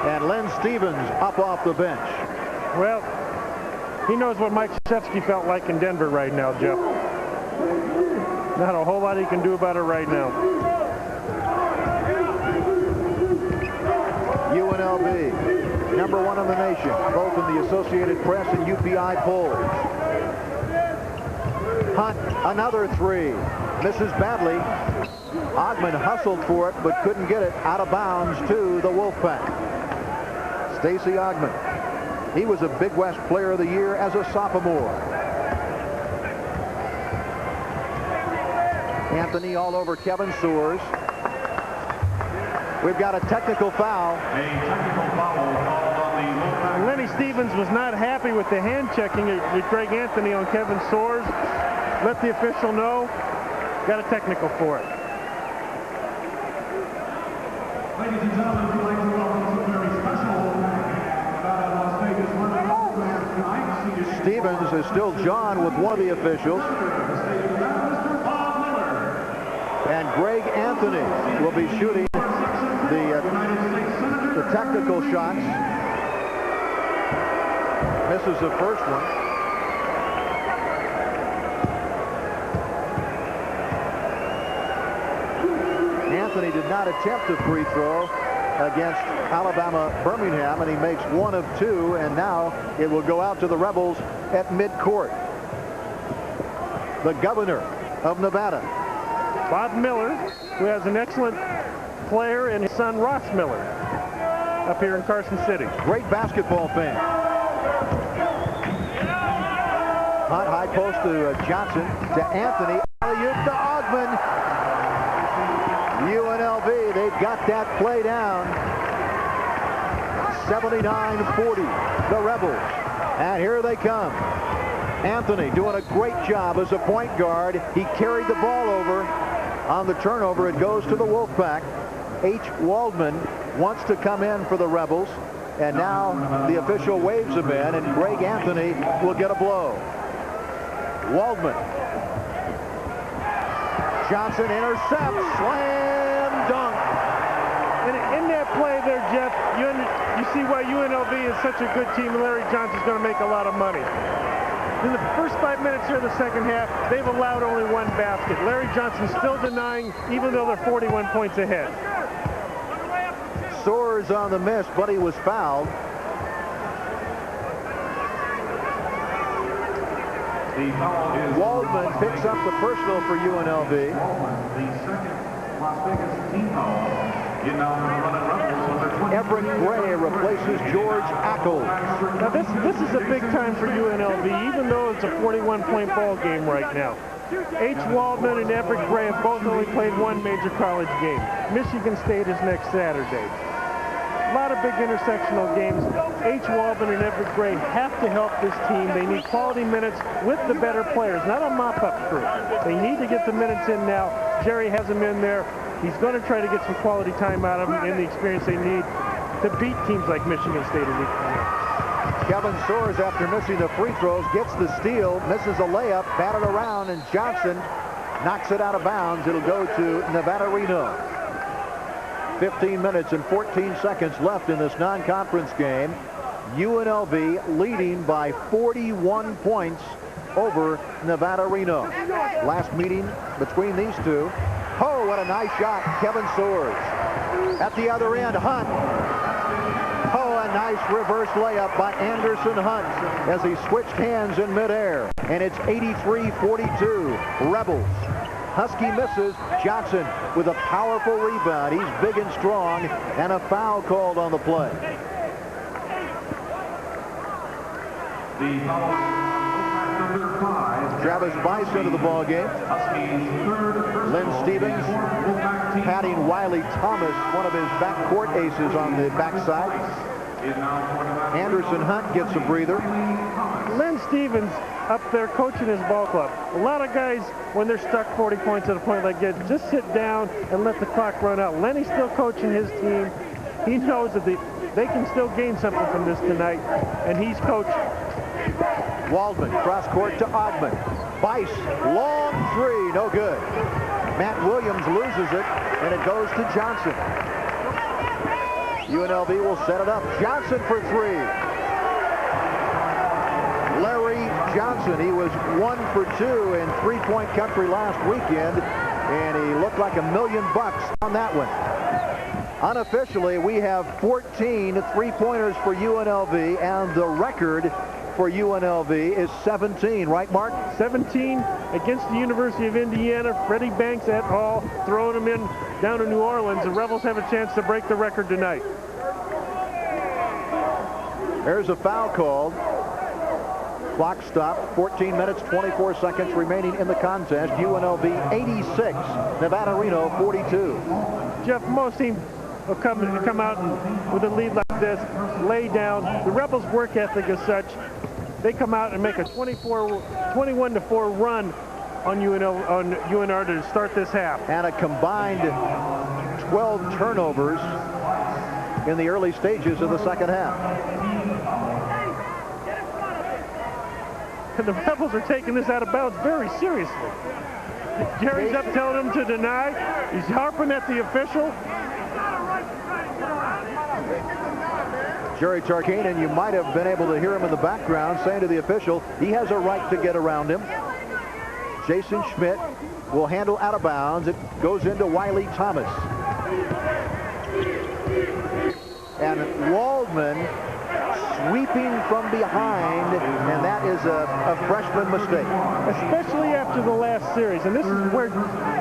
Speaker 1: And Len Stevens up off the bench.
Speaker 2: Well, he knows what Mike Krzyzewski felt like in Denver right now, Jeff. Not a whole lot he can do about it right now.
Speaker 1: UNLV, number one in the nation, both in the Associated Press and UPI polls. Hunt, another three. Misses badly. Ogman hustled for it, but couldn't get it. Out of bounds to the Wolfpack. Stacey Ogman. He was a Big West Player of the Year as a sophomore. Anthony all over Kevin Soares. We've got a technical foul.
Speaker 2: Lenny Stevens was not happy with the hand checking with Greg Anthony on Kevin Soares. Let the official know. Got a technical for it.
Speaker 5: Ladies and gentlemen, we'd like to welcome some very special Las Vegas running program tonight.
Speaker 1: Stevens is still John with one of the officials. And Greg Anthony will be shooting the technical shots. Misses the first one. Anthony did not attempt a free throw against Alabama Birmingham, and he makes one of two, and now it will go out to the Rebels at midcourt. The governor of Nevada,
Speaker 2: Bob Miller, who has an excellent player, and his son Ross Miller up here in Carson City.
Speaker 1: Great basketball fan. Hunt, high post to Johnson, to Anthony, alley-oop to Ogman. UNLV, they've got that play down. 79-40, the Rebels. And here they come. Anthony doing a great job as a point guard. He carried the ball over. On the turnover, it goes to the Wolfpack. H. Waldman wants to come in for the Rebels. And now the official waves him in, and Greg Anthony will get a blow. Waldman Johnson intercepts, slam dunk.
Speaker 2: And in that play there, Jeff, you see why UNLV is such a good team. Larry Johnson's going to make a lot of money. In the first 5 minutes here of the second half, they've allowed only one basket. Larry Johnson's still denying, even though they're 41 points ahead.
Speaker 1: Soares on the miss, but he was fouled. Waldman picks up the personal for UNLV.
Speaker 4: The second Las Vegas team foul.
Speaker 1: Everett Gray replaces George Ackles.
Speaker 2: Now this is a big time for UNLV, even though it's a 41-point ball game right now. H. Waldman and Everett Gray have both only played one major college game. Michigan State is next Saturday. A lot of big intersectional games. H. Waldman and Everett Gray have to help this team. They need quality minutes with the better players, not a mop-up crew. They need to get the minutes in now. Jerry has them in there. He's going to try to get some quality time out of them and the experience they need to beat teams like Michigan State and Indiana.
Speaker 1: Kevin Soares, after missing the free throws, gets the steal, misses a layup, batted around, and Johnson knocks it out of bounds. It'll go to Nevada Reno. 15 minutes and 14 seconds left in this non-conference game. UNLV leading by 41 points over Nevada Reno. Last meeting between these two. Oh, what a nice shot, Kevin Soares. At the other end, Hunt. Oh, a nice reverse layup by Anderson Hunt as he switched hands in midair. And it's 83-42, Rebels. Husky misses. Johnson with a powerful rebound. He's big and strong, and a foul called on the play.
Speaker 4: The foul.
Speaker 1: Travis Bice into the ball game. Lynn Stevens patting Wiley Thomas, one of his backcourt aces on the backside. Anderson Hunt gets a breather.
Speaker 2: Lynn Stevens up there coaching his ball club. A lot of guys, when they're stuck 40 points at a point like that, just sit down and let the clock run out. Lenny's still coaching his team. He knows that they can still gain something from this tonight, and he's coaching.
Speaker 1: Waldman, cross court to Ogman. Bice, long three, no good. Matt Williams loses it, and it goes to Johnson. UNLV will set it up. Johnson for three. Larry Johnson, he was 1 for 2 in three-point country last weekend, and he looked like $1 million on that one. Unofficially, we have 14 three-pointers for UNLV, and the record for UNLV is 17, right, Mark? 17 against the University of Indiana. Freddie Banks et al. Throwing them in down to New Orleans. The Rebels have a chance to break the record tonight. There's a foul called. Clock stopped. 14 minutes, 24 seconds remaining in the contest. UNLV 86, Nevada Reno 42. Jeff, most teams will come out and, with a lead like this, lay down. The Rebels' work ethic is such. They come out and make a 21-4 run on UNR to start this half. And a combined 12 turnovers in the early stages of the second half. And the Rebels are taking this out of bounds very seriously. Jerry's up telling them to deny. He's harping at the official. Jerry Tarkanian, you might have been able to hear him in the background saying to the official he has a right to get around him. Jason Schmidt will handle out of bounds. It goes into Wiley Thomas. And Waldman sweeping from behind, and that is a freshman mistake. Especially after the last series, and this is where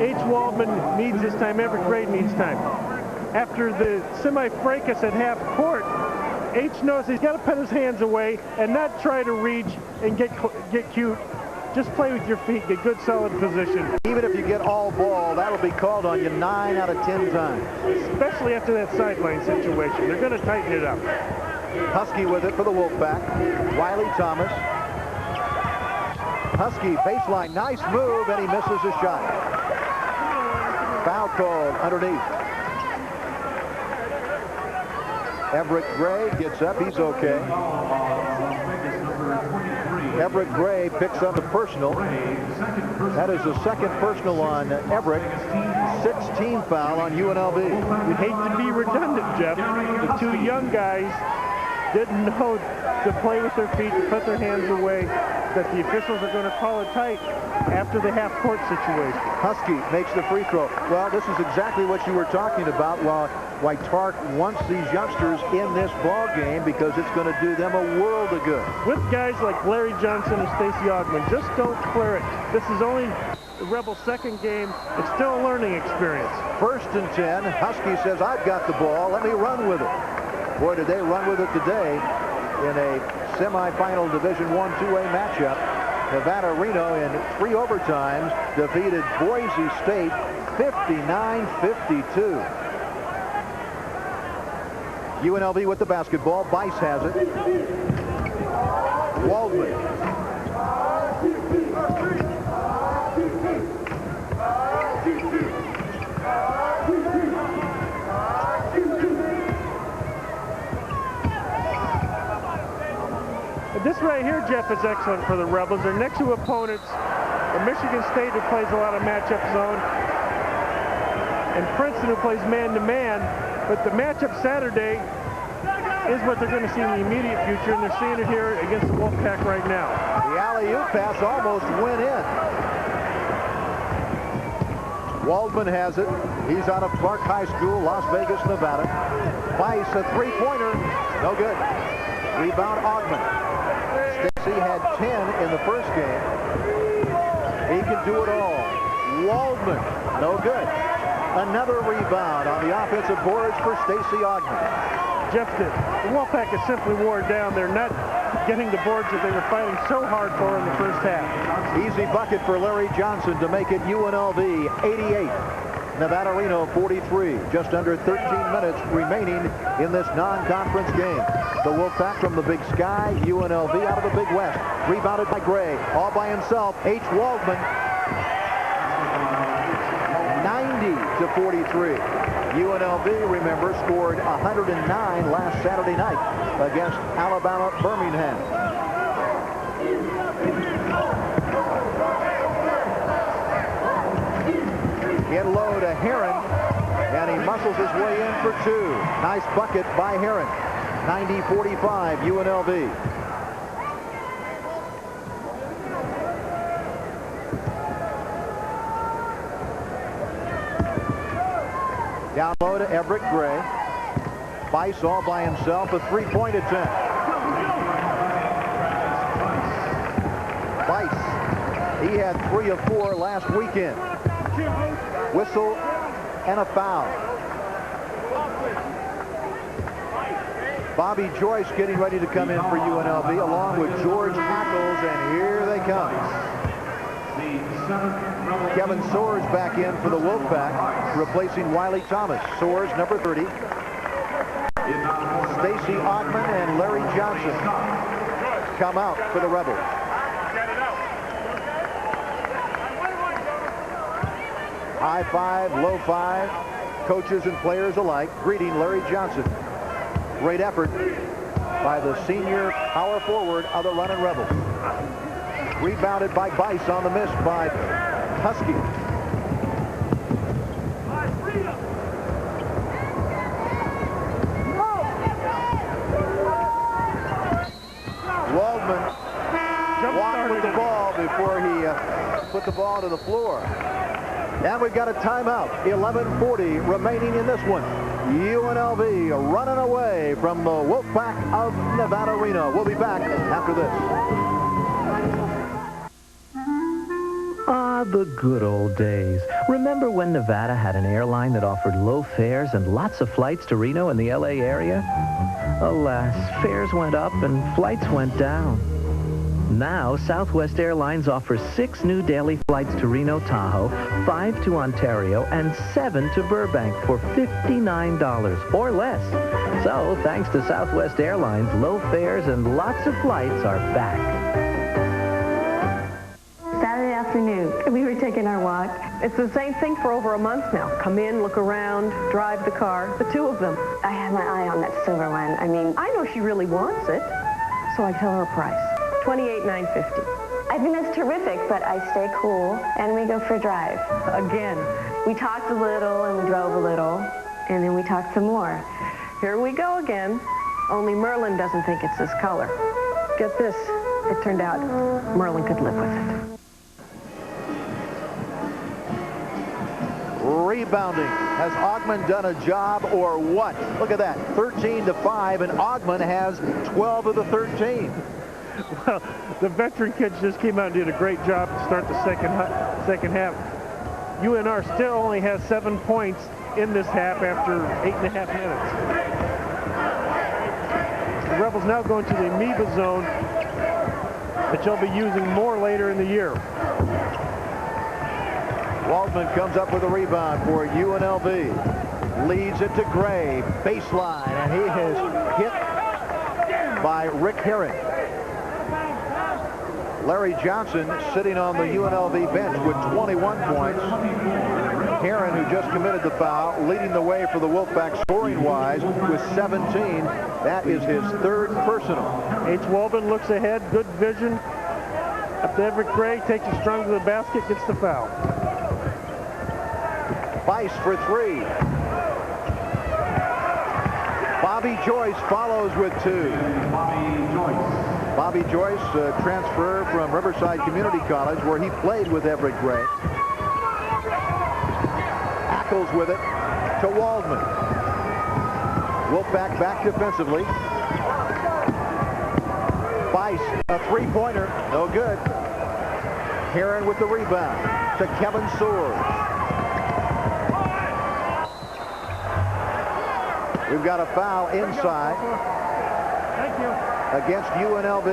Speaker 1: H. Waldman needs his time, Everett Gray needs time. After the semi-fracas at half court, H knows he's got to put his hands away and not try to reach and get cute. Just play with your feet, get good solid position. Even if you get all ball, that'll be called on you 9 out of 10 times. Especially after that sideline situation. They're going to tighten it up. Husky with it for the Wolfpack. Wiley Thomas. Husky baseline, nice move, and he misses his shot. Foul called underneath. Everett Gray gets up, he's okay. Everett Gray picks up a personal. That is the second personal on Everett. 16 foul on UNLV.
Speaker 2: You'd hate to be redundant, Jeff. The two young guys didn't know to play with their feet, to put their hands away, that the officials are going to call it tight after the half-court situation.
Speaker 1: Husky makes the free throw. Well, this is exactly what you were talking about, why Tark wants these youngsters in this ball game, because it's going to do them a world of good. With
Speaker 2: guys like Larry Johnson and Stacey Ogman, just don't clear it. This is only the Rebels' second game. It's still a learning experience. 1st and 10. Husky says, I've got the ball. Let me run with it. Boy, did they run with it today in a semifinal Division I 2A matchup. Nevada Reno in 3 overtimes defeated Boise State 59-52. UNLV with the basketball. Bice has it. Waldman. This right here, Jeff, is excellent for the Rebels. They're next to opponents, Michigan State, who plays a lot of matchup zone, and Princeton, who plays man-to-man. But the matchup Saturday is what they're going to see in the immediate future, and they're seeing it here against the Wolfpack right now. The alley-oop pass almost went in. Waldman has it. He's out of Clark High School, Las Vegas, Nevada. Bice, a three-pointer. No good. Rebound, Ogman. Stacey had 10 in the first game. He can do it all. Waldman, no good. Another rebound on the offensive boards for Stacey Ogman. Jeff, the Wolfpack is simply worn down. They're not getting the boards that they were fighting so hard for in the first half. Easy bucket for Larry Johnson to make it UNLV 88. Nevada Reno 43. Just under 13 minutes remaining in this non-conference game. The Wolfpack from the Big Sky, UNLV out of the Big West. Rebounded by Gray, all by himself. H. Waldman, 90-43. UNLV, remember, scored 109 last Saturday night against Alabama Birmingham. Get low to Heron, and he muscles his way in for 2. Nice bucket by Heron. 90-45 UNLV. Down low to Everett Gray. Bice all by himself, a three-point attempt. Bice, he had 3 of 4 last weekend. Whistle and a foul. Bobby Joyce getting ready to come in for UNLV along with George Hackles, and here they come. Kevin Soares back in for the Wolfpack, replacing Wiley Thomas. Soares, number 30. Stacey Ogman and Larry Johnson come out for the Rebels. High five, low five, coaches and players alike greeting Larry Johnson. Great effort by the senior power forward of the running Rebels. Rebounded by Bice on the miss by Husky. Waldman walked with the ball before he put the ball to the floor. And we've got a timeout. 11:40 remaining in this one. UNLV running away from the Wolfpack of Nevada Reno. We'll be back after this.
Speaker 8: Ah, the good old days. Remember when Nevada had an airline that offered low fares and lots of flights to Reno and the LA area? Alas, fares went up and flights went down. Now, Southwest Airlines offers 6 new daily flights to Reno, Tahoe, 5 to Ontario, and 7 to Burbank for $59 or less. So, thanks to Southwest Airlines, low fares and lots of flights are back.
Speaker 11: Saturday afternoon, we were taking our walk. It's the same thing for over a month now. Come in, look around, drive the car, the two of them.
Speaker 21: I have my eye on that silver one. I mean,
Speaker 11: I know she really wants it, so I tell her a price. 28,950.
Speaker 21: I think that's terrific, but I stay cool, and we go for a drive.
Speaker 11: Again.
Speaker 21: We talked a little, and we drove a little, and then we talked some more.
Speaker 11: Here we go again. Only Merlin doesn't think it's this color. Get this. It turned out Merlin could live with it.
Speaker 1: Rebounding. Has Ogman done a job or what? Look at that. 13-5, and Ogman has 12 of the 13.
Speaker 2: Well, the veteran kids just came out and did a great job to start the second half. UNR still only has 7 points in this half after 8.5 minutes. The Rebels now going to the amoeba zone that they'll be using more later in the year.
Speaker 1: Waldman comes up with a rebound for UNLV. Leads it to Gray. Baseline, and he is hit by Rick Herron. Larry Johnson sitting on the UNLV bench with 21 points. Herron, who just committed the foul, leading the way for the Wolfpack scoring-wise with 17. That is his third personal.
Speaker 2: H. Waldman looks ahead, good vision. Up to Everett Gray, takes it strong to the basket, gets the foul.
Speaker 1: Bice for three. Bobby Joyce follows with 2. Bobby Joyce, transfer from Riverside Community College, where he played with Everett Gray. Ackles with it to Waldman. Wolfpack back defensively. Bice, a three-pointer, no good. Herron with the rebound to Kevin Soers. We've got a foul inside against UNLV.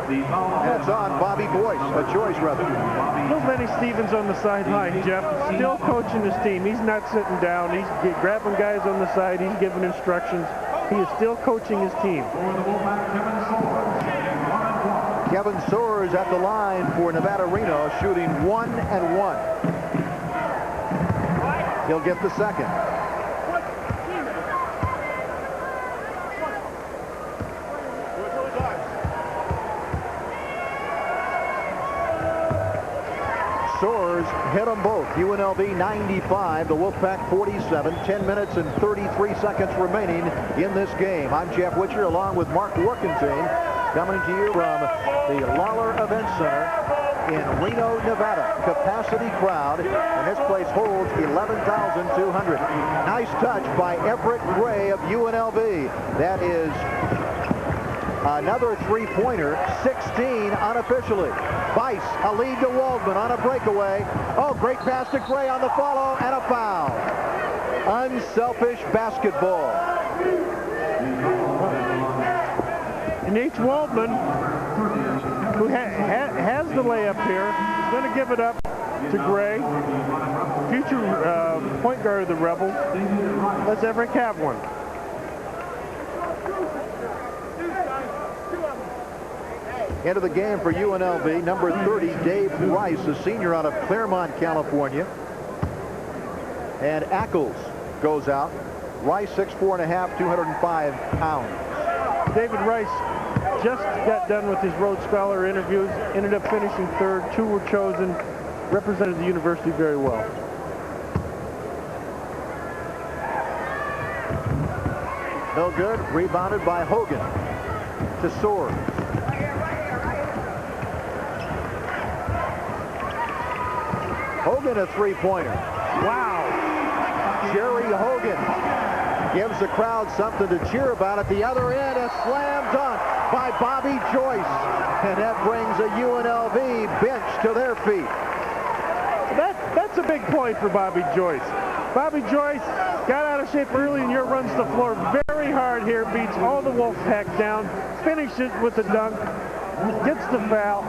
Speaker 1: And it's on Bobby Boyce, Joyce rather.
Speaker 2: No Benny Stevens on the sideline, Jeff. Still coaching his team. He's not sitting down. He's grabbing guys on the side. He's giving instructions. He is still coaching his team.
Speaker 1: Kevin Soers at the line for Nevada Reno, shooting 1 and 1. He'll get the second. Soers hit them both. UNLV 95, the Wolfpack 47. 10 minutes and 33 seconds remaining in this game. I'm Jeff Witcher along with Mark Workentine, coming to you from the Lawler Event Center in Reno, Nevada. Capacity crowd, and this place holds 11,200. Nice touch by Everett Gray of UNLV. That is another three-pointer, 16 unofficially. Bice, a lead to Waldman on a breakaway. Oh, great pass to Gray on the follow, and a foul. Unselfish basketball.
Speaker 2: And H. Waldman, who has the layup here, is going to give it up to Gray, future point guard of the Rebels. Let's Everett have one.
Speaker 1: Into the game for UNLV, number 30, Dave Rice, a senior out of Claremont, California. And Ackles goes out. Rice, 6'4½", 205 pounds.
Speaker 2: David Rice just got done with his Rhodes Scholar interviews, ended up finishing third. 2 were chosen, represented the university very well.
Speaker 1: No good. Rebounded by Hogan to Soers. Hogan, a three-pointer. Wow. Jerry Hogan gives the crowd something to cheer about. At the other end, a slam dunk by Bobby Joyce. And that brings a UNLV bench to their feet.
Speaker 2: That's a big point for Bobby Joyce. Bobby Joyce got out of shape early in the year, runs the floor very hard here, beats all the Wolfpack down, finishes with the dunk, gets the foul.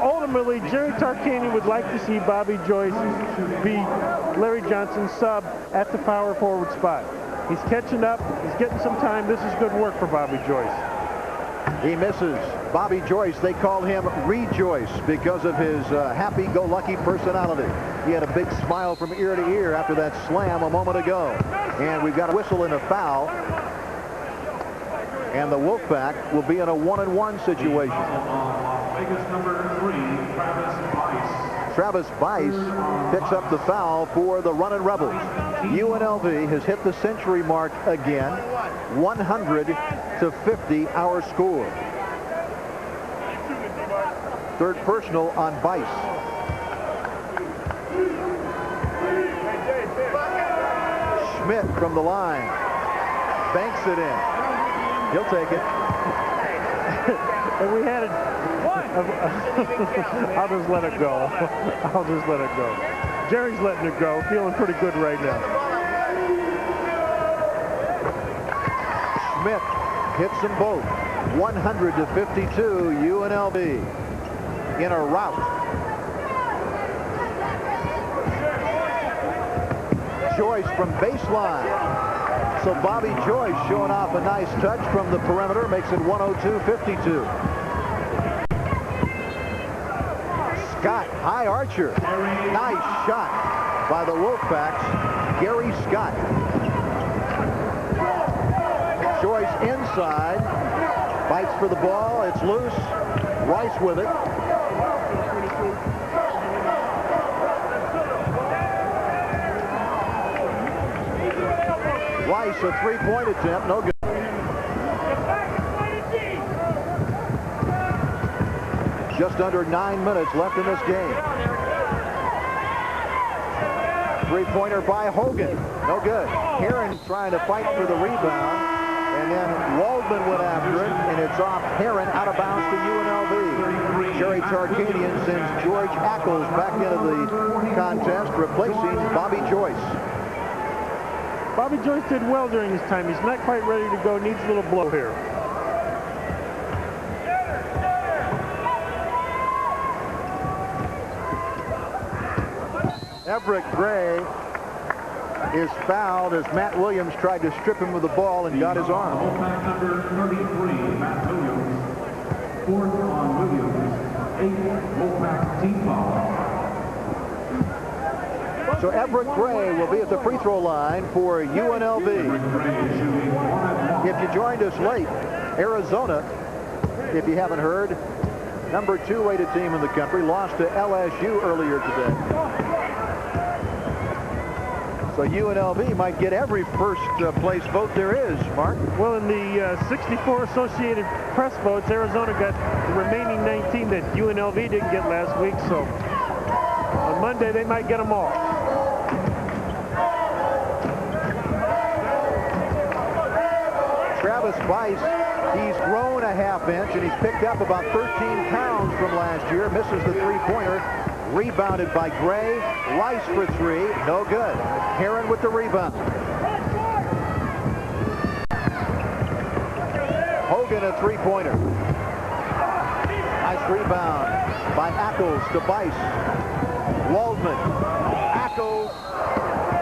Speaker 2: Ultimately, Jerry Tarkanian would like to see Bobby Joyce be Larry Johnson's sub at the power forward spot. He's catching up. He's getting some time. This is good work for Bobby Joyce.
Speaker 1: He misses. Bobby Joyce, they call him Rejoice because of his happy-go-lucky personality. He had a big smile from ear to ear after that slam a moment ago. And we've got a whistle and a foul. And the Wolfpack will be in a 1-1 situation.
Speaker 4: Vegas number 3, Travis Bice.
Speaker 1: Travis Bice picks up the foul for the Runnin' Rebels. UNLV has hit the century mark again. 100-50 our score. Third personal on Bice. Schmidt from the line. Banks it in. He'll take it.
Speaker 2: And we had it. I'll just let it go. I'll just let it go. Jerry's letting it go. Feeling pretty good right now.
Speaker 1: Schmidt hits them both. 100-52 UNLV. In a rout. Joyce from baseline. So Bobby Joyce showing off a nice touch from the perimeter, makes it 102-52. Scott, high archer. Nice shot by the Wolfpacks. Gary Scott. Joyce inside. Bites for the ball. It's loose. Rice with it. Rice, a three-point attempt, no good. Just under 9 minutes left in this game. Three-pointer by Hogan, no good. Heron trying to fight for the rebound, and then Waldman went after it, and it's off Heron, out of bounds to UNLV. Jerry Tarkanian sends George Ackles back into the contest, replacing Bobby Joyce.
Speaker 2: Bobby Joyce did well during his time. He's not quite ready to go. Needs a little blow here.
Speaker 1: Everett Gray is fouled as Matt Williams tried to strip him of the ball and got his arm.
Speaker 4: Number 33, Matt Williams. Fourth on Williams. 8th Wolfpack team foul.
Speaker 1: So Everett Gray will be at the free throw line for UNLV. If you joined us late, Arizona, if you haven't heard, number 2 rated team in the country, lost to LSU earlier today. So UNLV might get every first place vote there is, Mark.
Speaker 2: Well, in the 64 Associated Press votes, Arizona got the remaining 19 that UNLV didn't get last week. So on Monday, they might get them all.
Speaker 1: Travis Bice, he's grown a half-inch, and he's picked up about 13 pounds from last year. Misses the three-pointer. Rebounded by Gray. Rice for three. No good. Heron with the rebound. Hogan a three-pointer. Nice rebound by Ackles to Bice. Waldman. Ackles.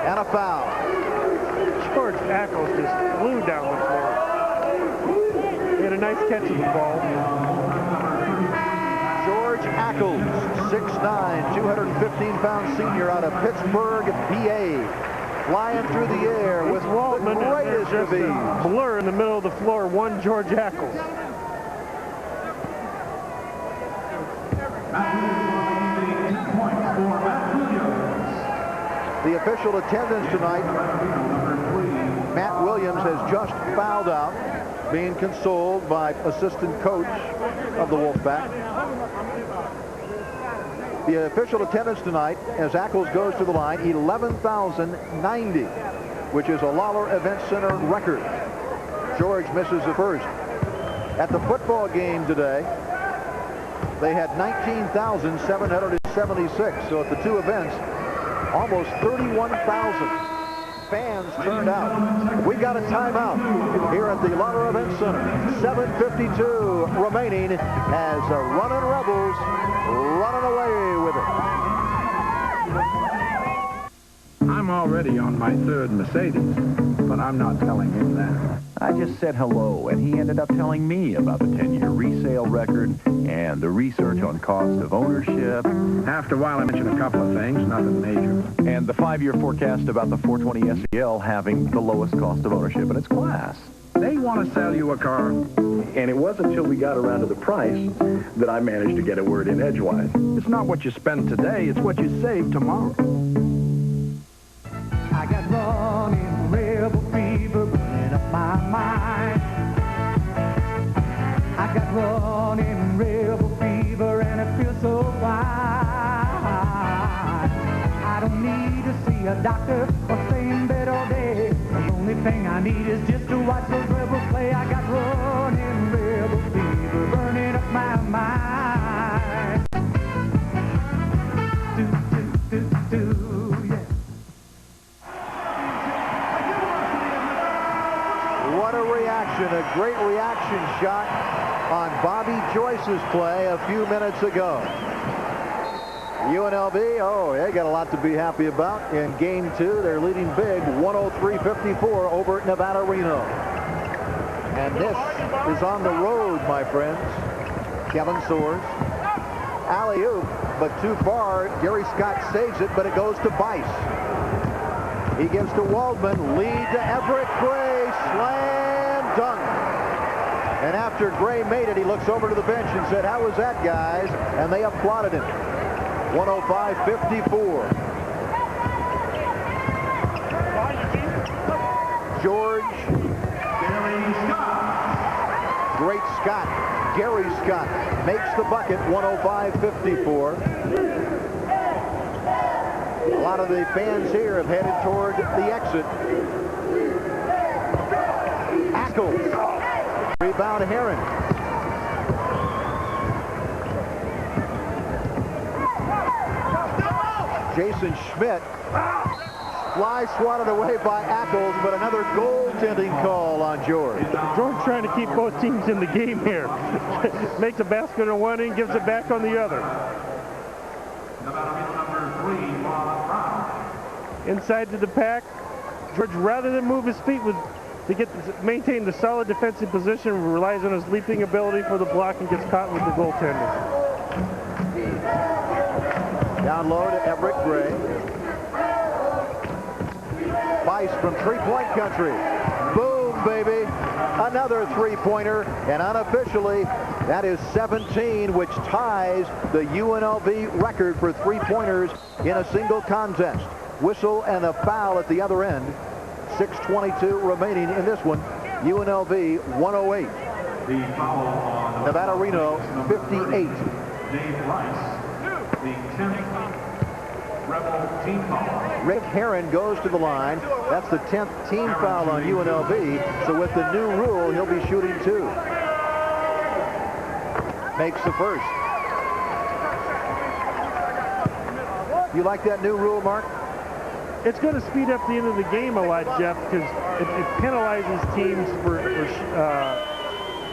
Speaker 1: And a foul.
Speaker 2: George Ackles just flew down the floor. He had a nice catch of the ball.
Speaker 1: George Ackles, 6'9", 215-pound senior out of Pittsburgh, PA. Flying through the air with
Speaker 2: Waldman,
Speaker 1: the greatest of ease.
Speaker 2: Blur in the middle of the floor, one George Ackles.
Speaker 1: The official attendance tonight, Matt Williams has just fouled out, being consoled by assistant coach of the Wolfpack. The official attendance tonight, as Ackles goes to the line, 11,090, which is a Lawler Event Center record. George misses the first. At the football game today, they had 19,776. So at the two events, almost 31,000 fans turned out. We got a timeout here at the Lawler Event Center. 7:52 remaining as the Runnin' Rebels running away with it.
Speaker 10: I'm already on my third Mercedes, but I'm not telling him that.
Speaker 20: I just said hello, and he ended up telling me about the 10-year resale record and the research on cost of ownership.
Speaker 10: After a while, I mentioned a couple of things, nothing major.
Speaker 20: And the 5-year forecast about the 420 SEL having the lowest cost of ownership in its class.
Speaker 10: They want to sell you a car.
Speaker 13: And it wasn't until we got around to the price that I managed to get a word in edgewise.
Speaker 10: It's not what you spend today, it's what you save tomorrow.
Speaker 9: I got running rebel fever burning up my mind. I got running rebel fever and it feels so fine. I don't need to see a doctor or stay in bed all day. The only thing I need is just to watch those rebels play. I got running rebel fever burning up my mind. Do, do, do, do, yeah.
Speaker 1: What a reaction, a great reaction shot on Bobby Joyce's play a few minutes ago. UNLV, they got a lot to be happy about in game 2. They're leading big, 103-54 over at Nevada, Reno. And this is on the road, my friends. Kevin Soares. Alley-oop, but too far. Gary Scott saves it, but it goes to Bice. He gives to Waldman, lead to Everett Gray, slam dunk. And after Gray made it, he looks over to the bench and said, "How was that, guys?" And they applauded him. 105-54. George. Great Scott. Gary Scott makes the bucket, 105-54. A lot of the fans here have headed toward the exit. Ackles. Rebound Heron. Jason Schmidt. Fly swatted away by Ackles, but another goaltending call on George.
Speaker 2: George trying to keep both teams in the game here. Makes a basket on one end, gives it back on the other. Inside to the pack. George, rather than move his feet to maintain the solid defensive position, relies on his leaping ability for the block and gets caught with the goaltender.
Speaker 1: Down low to Everett Gray. Bice from three-point country. Boom, baby. Another three-pointer. And unofficially, that is 17, which ties the UNLV record for three-pointers in a single contest. Whistle and a foul at the other end. 6:22 remaining in this one. UNLV 108. Nevada Reno 58.
Speaker 4: Dave Rice, the 10th Rebel team foul.
Speaker 1: Rick Herron goes to the line. That's the 10th team foul on UNLV. So with the new rule, he'll be shooting 2. Makes the first. You like that new rule, Mark?
Speaker 2: It's going to speed up the end of the game a lot, Jeff, because it penalizes teams for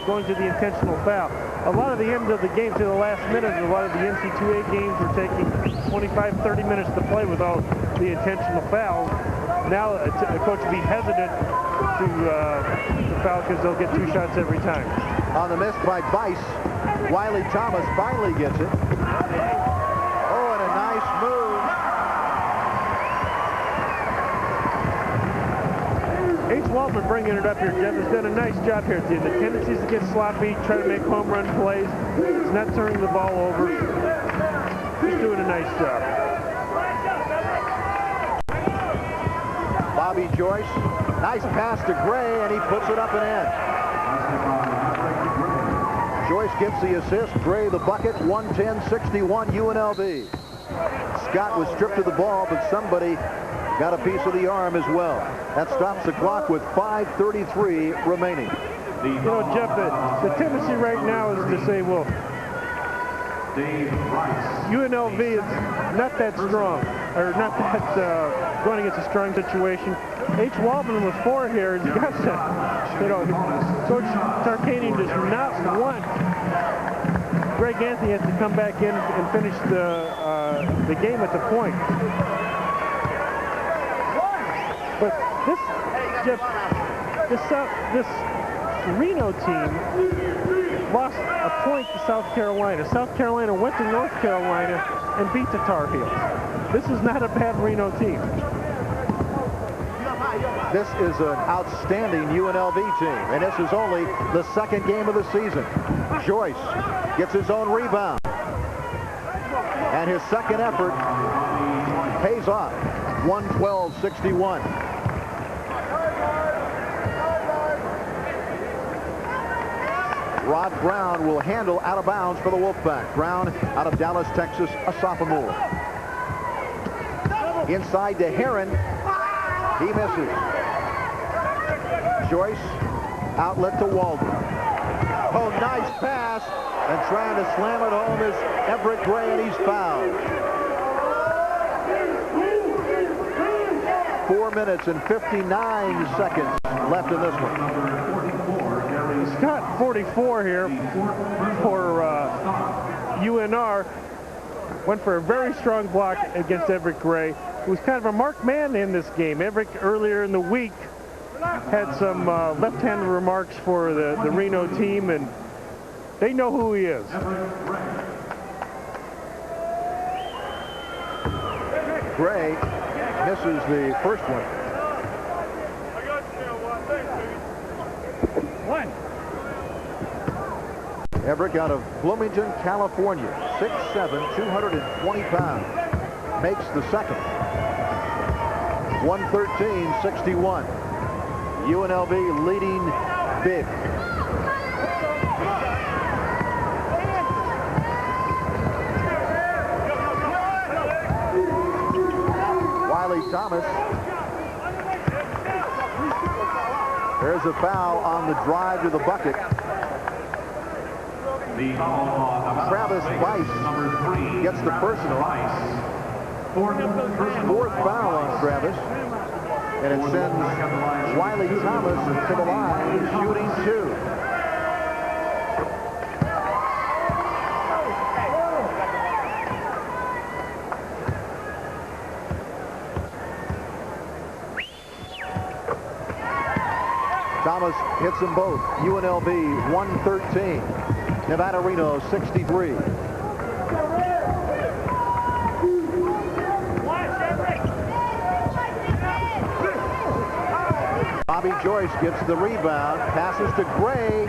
Speaker 2: going to the intentional foul. A lot of the end of the game to the last minute, a lot of the NCAA games were taking 25, 30 minutes to play without the intentional fouls. Now a coach will be hesitant to foul because they'll get 2 shots every time.
Speaker 1: On the miss by Bice, Wiley Thomas finally gets it. Oh, and a nice move.
Speaker 2: H. Waldman bringing it up here, Jeff, has done a nice job here at the end. The tendencies to get sloppy, try to make home run plays. He's not turning the ball over. He's doing a nice job.
Speaker 1: Bobby Joyce, nice pass to Gray, and he puts it up and in. Joyce gets the assist, Gray the bucket, 110-61 UNLV. Scott was stripped of the ball, but somebody got a piece of the arm as well. That stops the clock with 5:33 remaining.
Speaker 2: You know, Jeff, the tendency right now is to say, well, UNLV is not that strong, or not that going against a strong situation. H. Waldman was 4 here. He's got to, you know, Coach Tarkanian does not want Greg Anthony has to come back in and finish the game at the point. But this, Jeff, this Reno team lost a point to South Carolina. South Carolina went to North Carolina and beat the Tar Heels. This is not a bad Reno team.
Speaker 1: This is an outstanding UNLV team, and this is only the second game of the season. Joyce gets his own rebound, and his second effort pays off. 112-61. Rod Brown will handle out of bounds for the Wolfpack. Brown out of Dallas, Texas, a sophomore. Inside to Heron. He misses. Joyce, outlet to Walden. Oh, nice pass. And trying to slam it home is Everett Gray, and he's fouled. 4 minutes and 59 seconds left in this one.
Speaker 2: Scott 44 here for UNR. Went for a very strong block against Everett Gray, who was kind of a marked man in this game. Everett earlier in the week had some left-handed remarks for the Reno team, and they know who he is.
Speaker 1: Gray misses the first one. Everett out of Bloomington, California, 6'7", 220 pounds. Makes the second. 113-61. UNLV leading big. Wiley Thomas. There's a foul on the drive to the bucket. Travis Weiss gets the personal. Fourth foul on Travis. And it sends Wiley Thomas to the line, shooting 2. Thomas hits them both. UNLV 113. Nevada Reno 63. Bobby Joyce gets the rebound, passes to Gray,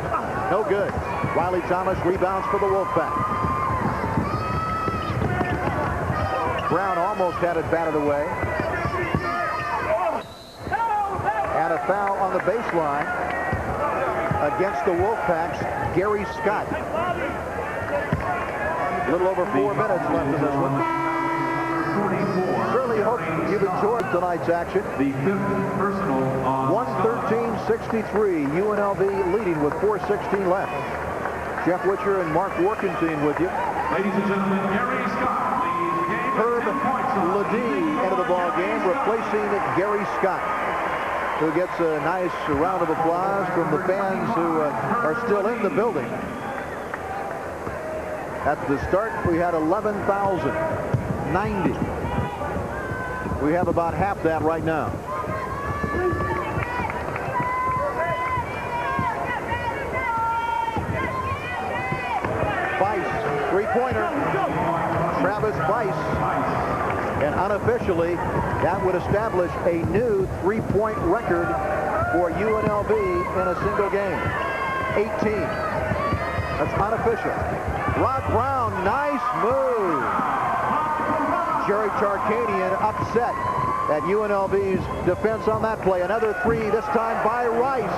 Speaker 1: no good. Wiley Thomas rebounds for the Wolfpack. Brown almost had it batted away. And a foul on the baseline against the Wolfpack's Gary Scott. A little over 4 minutes left in this one. Certainly hope you've enjoyed tonight's action.
Speaker 4: The fifth personal on
Speaker 1: 113-63. UNLV leading with 4:16 left. Jeff Witcher and Mark Workenstein with you.
Speaker 4: Ladies and gentlemen, Gary Scott leads game.
Speaker 1: Herb Ledee into the ball game, replacing Gary Scott, who gets a nice round of applause from the fans who are still in the building. At the start, we had 11,090. We have about half that right now. Weiss, three-pointer. Travis Weiss. And unofficially, that would establish a new three-point record for UNLV in a single game. 18. That's unofficial. Rod Brown, nice move. Jerry Charkanian upset at UNLV's defense on that play. Another three, this time by Rice.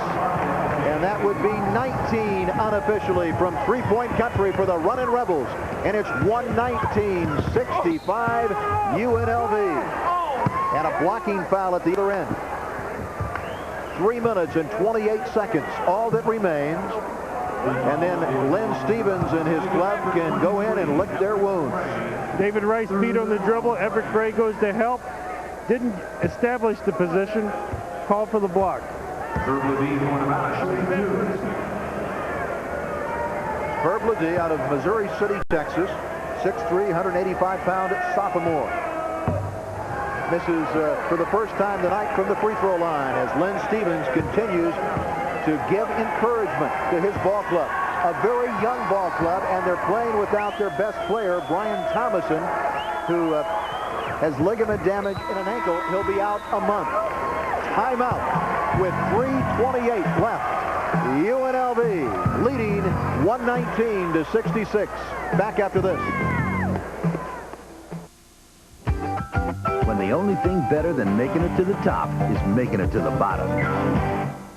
Speaker 1: And that would be 19 unofficially from three-point country for the Runnin' Rebels. And it's 119-65 UNLV. And a blocking foul at the other end. 3 minutes and 28 seconds, all that remains. And then Lynn Stevens and his club can go in and lick their wounds.
Speaker 2: David Rice beat on the dribble. Everett Gray goes to help. Didn't establish the position. Called for the block.
Speaker 4: Herb Ledee for Nevada, shooting 2.
Speaker 1: Herb Ledee out of Missouri City, Texas. 6'3", 185-pound sophomore. Misses for the first time tonight from the free throw line as Lynn Stevens continues to give encouragement to his ball club. A very young ball club, and they're playing without their best player, Brian Thomason, who has ligament damage in an ankle. He'll be out a month. timeout with 3:28 left. UNLV leading 119-66. Back after this.
Speaker 6: When the only thing better than making it to the top is making it to the bottom.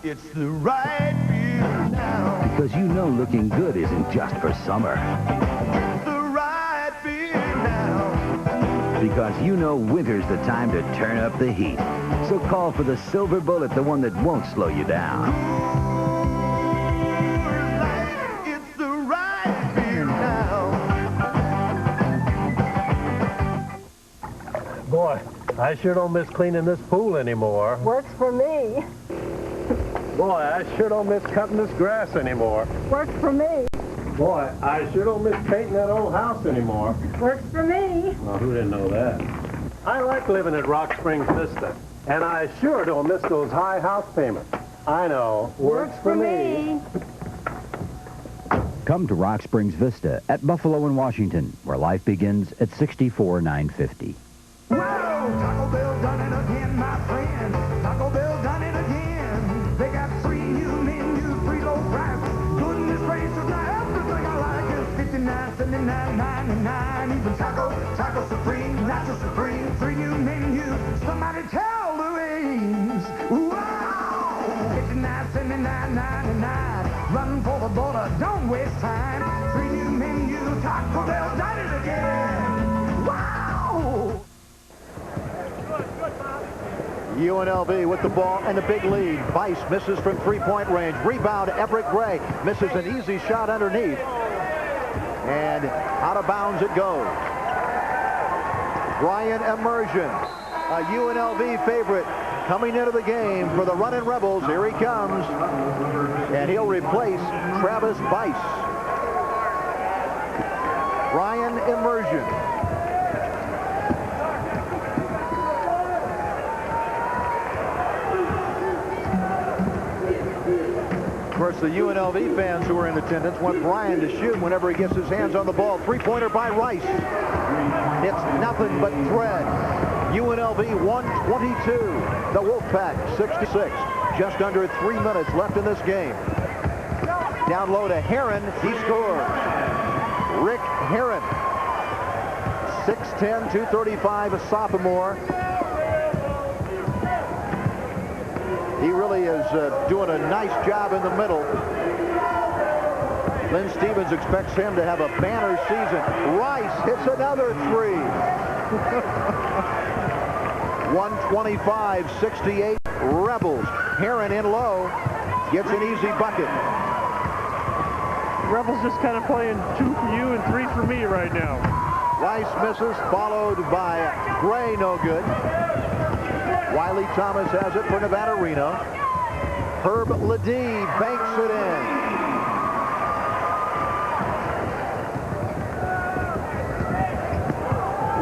Speaker 9: It's the right feeling now.
Speaker 6: Because you know looking good isn't just for summer.
Speaker 9: The right feeling now.
Speaker 6: Because you know winter's the time to turn up the heat. So call for the silver bullet, the one that won't slow you down.
Speaker 9: It's the right feeling now.
Speaker 14: Boy, I sure don't miss cleaning this pool anymore.
Speaker 11: Works for me.
Speaker 14: Boy, I sure don't miss cutting this grass anymore.
Speaker 11: Works for me.
Speaker 14: Boy, I sure don't miss painting that old house anymore.
Speaker 11: Works for me.
Speaker 14: Well, who didn't know that? I like living at Rock Springs Vista, and I sure don't miss those high house payments. I know. Works for me.
Speaker 6: Come to Rock Springs Vista at Buffalo and Washington, where life begins at $64,950.
Speaker 9: Whoa, Taco Bell done it again, my friend. Taco Bell done it again. They got 3 new menus, 3 low prices. Goodness gracious, now everything I like is $59.79.99. Even Taco Supreme, Nacho Supreme, 3 new menus. Somebody tell Louise. Wow, $59.79.99. Run for the border, don't waste time. 3 new menus, Taco Bell done it again. Wow.
Speaker 1: UNLV with the ball and a big lead. Bice misses from three-point range. Rebound, Everett Gray misses an easy shot underneath. And out of bounds it goes. Brian Immersion, a UNLV favorite, coming into the game for the running Rebels. Here he comes. And he'll replace Travis Bice. Brian Immersion. Of course, the UNLV fans who are in attendance want Brian to shoot whenever he gets his hands on the ball. Three-pointer by Rice. It's nothing but thread. UNLV 122. The Wolfpack 66. Just under 3 minutes left in this game. Down low to Heron. He scores. Rick Heron. 6'10", 235, a sophomore. He really is doing a nice job in the middle. Lynn Stevens expects him to have a banner season. Rice hits another three. 125-68 Rebels. Heron in low. Gets an easy bucket.
Speaker 2: Rebels just kind of playing 2 for you and 3 for me right now.
Speaker 1: Rice misses, followed by Gray, no good. Wiley Thomas has it for Nevada Reno. Herb Ledee banks it in.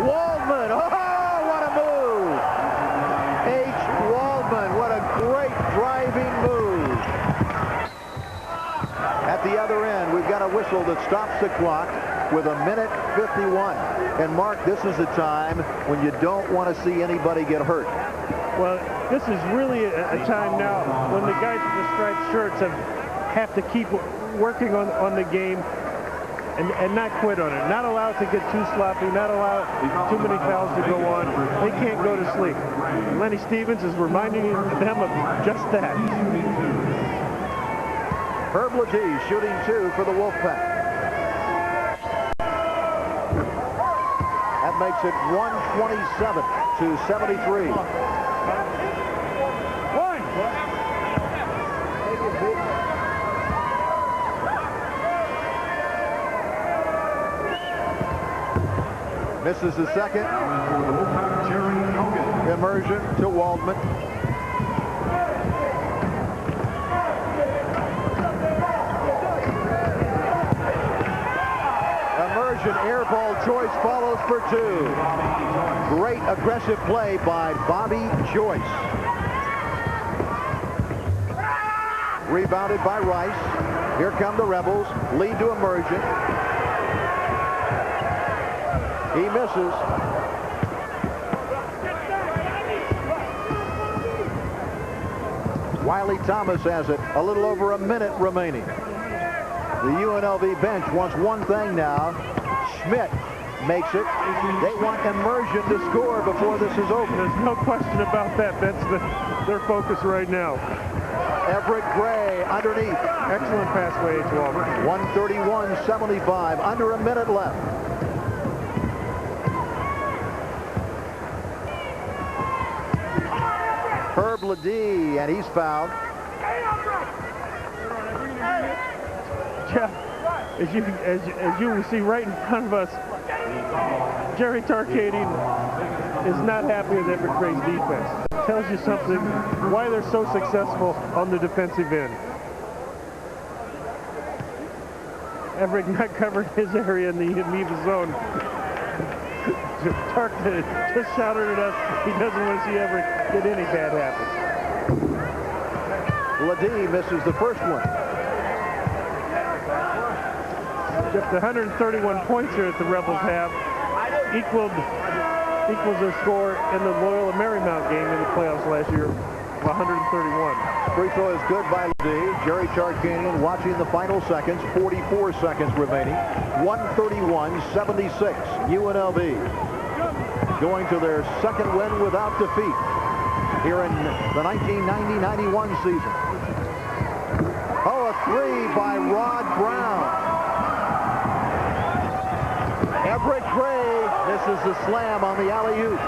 Speaker 1: Waldman, oh, what a move! H. Waldman, what a great driving move. At the other end, we've got a whistle that stops the clock with 1:51. And Mark, this is the time when you don't want to see anybody get hurt.
Speaker 2: Well, this is really a time now when the guys with the striped shirts have to keep working on the game and not quit on it. Not allow it to get too sloppy, not allow too many fouls to go on. They can't go to sleep. Lenny Stevens is reminding them of just that.
Speaker 1: Herb Ledee shooting 2 for the Wolfpack. That makes it 127-73. Misses the second. Immersion to Waldman. Immersion air ball choice follows for 2. Great aggressive play by Bobby Joyce. Rebounded by Rice. Here come the Rebels. Lead to Immersion. He misses. Wiley Thomas has it. A little over a minute remaining. The UNLV bench wants one thing now. Schmidt makes it. They want immersion to score before this is over.
Speaker 2: There's no question about that. That's their focus right now.
Speaker 1: Everett Gray underneath.
Speaker 2: Excellent pass by H. Walter.
Speaker 1: 131-75. Under a minute left. Herb Ledee, and he's fouled.
Speaker 2: Jeff, as you will see right in front of us, Jerry Tarkanian is not happy with Everett Gray's defense. It tells you something, why they're so successful on the defensive end. Everett not covered his area in the Amoeba zone. Tark just shouted at us. He doesn't want to see Everett get any bad habits.
Speaker 1: Ledee misses the first one.
Speaker 2: Just 131 points here that the Rebels have equals their score in the Loyola Marymount game in the playoffs last year, 131.
Speaker 1: Free throw is good by Ledee. Jerry Tarkanian watching the final seconds. 44 seconds remaining. 131-76. UNLV going to their second win without defeat here in the 1990-91 season. Oh, a three by Rod Brown. Everett Gray misses the slam on the alley-oop.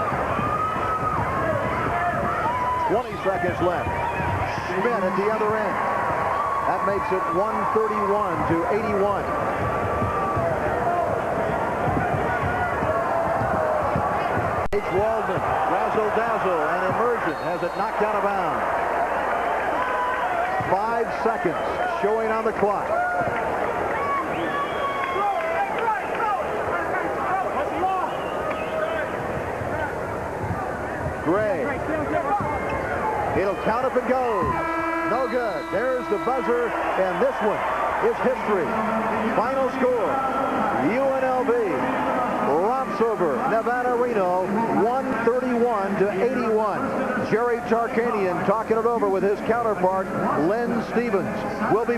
Speaker 1: 20 seconds left. Schmidt at the other end. That makes it 131-81. H. Waldman, razzle-dazzle, and immersion has it knocked out of bounds. 5 seconds showing on the clock. Gray. It'll count if it goes. No good. There's the buzzer, and this one is history. Final score, UNLV romps over Nevada Reno 131-81. Jerry Tarkanian talking it over with his counterpart, Len Stevens. Will be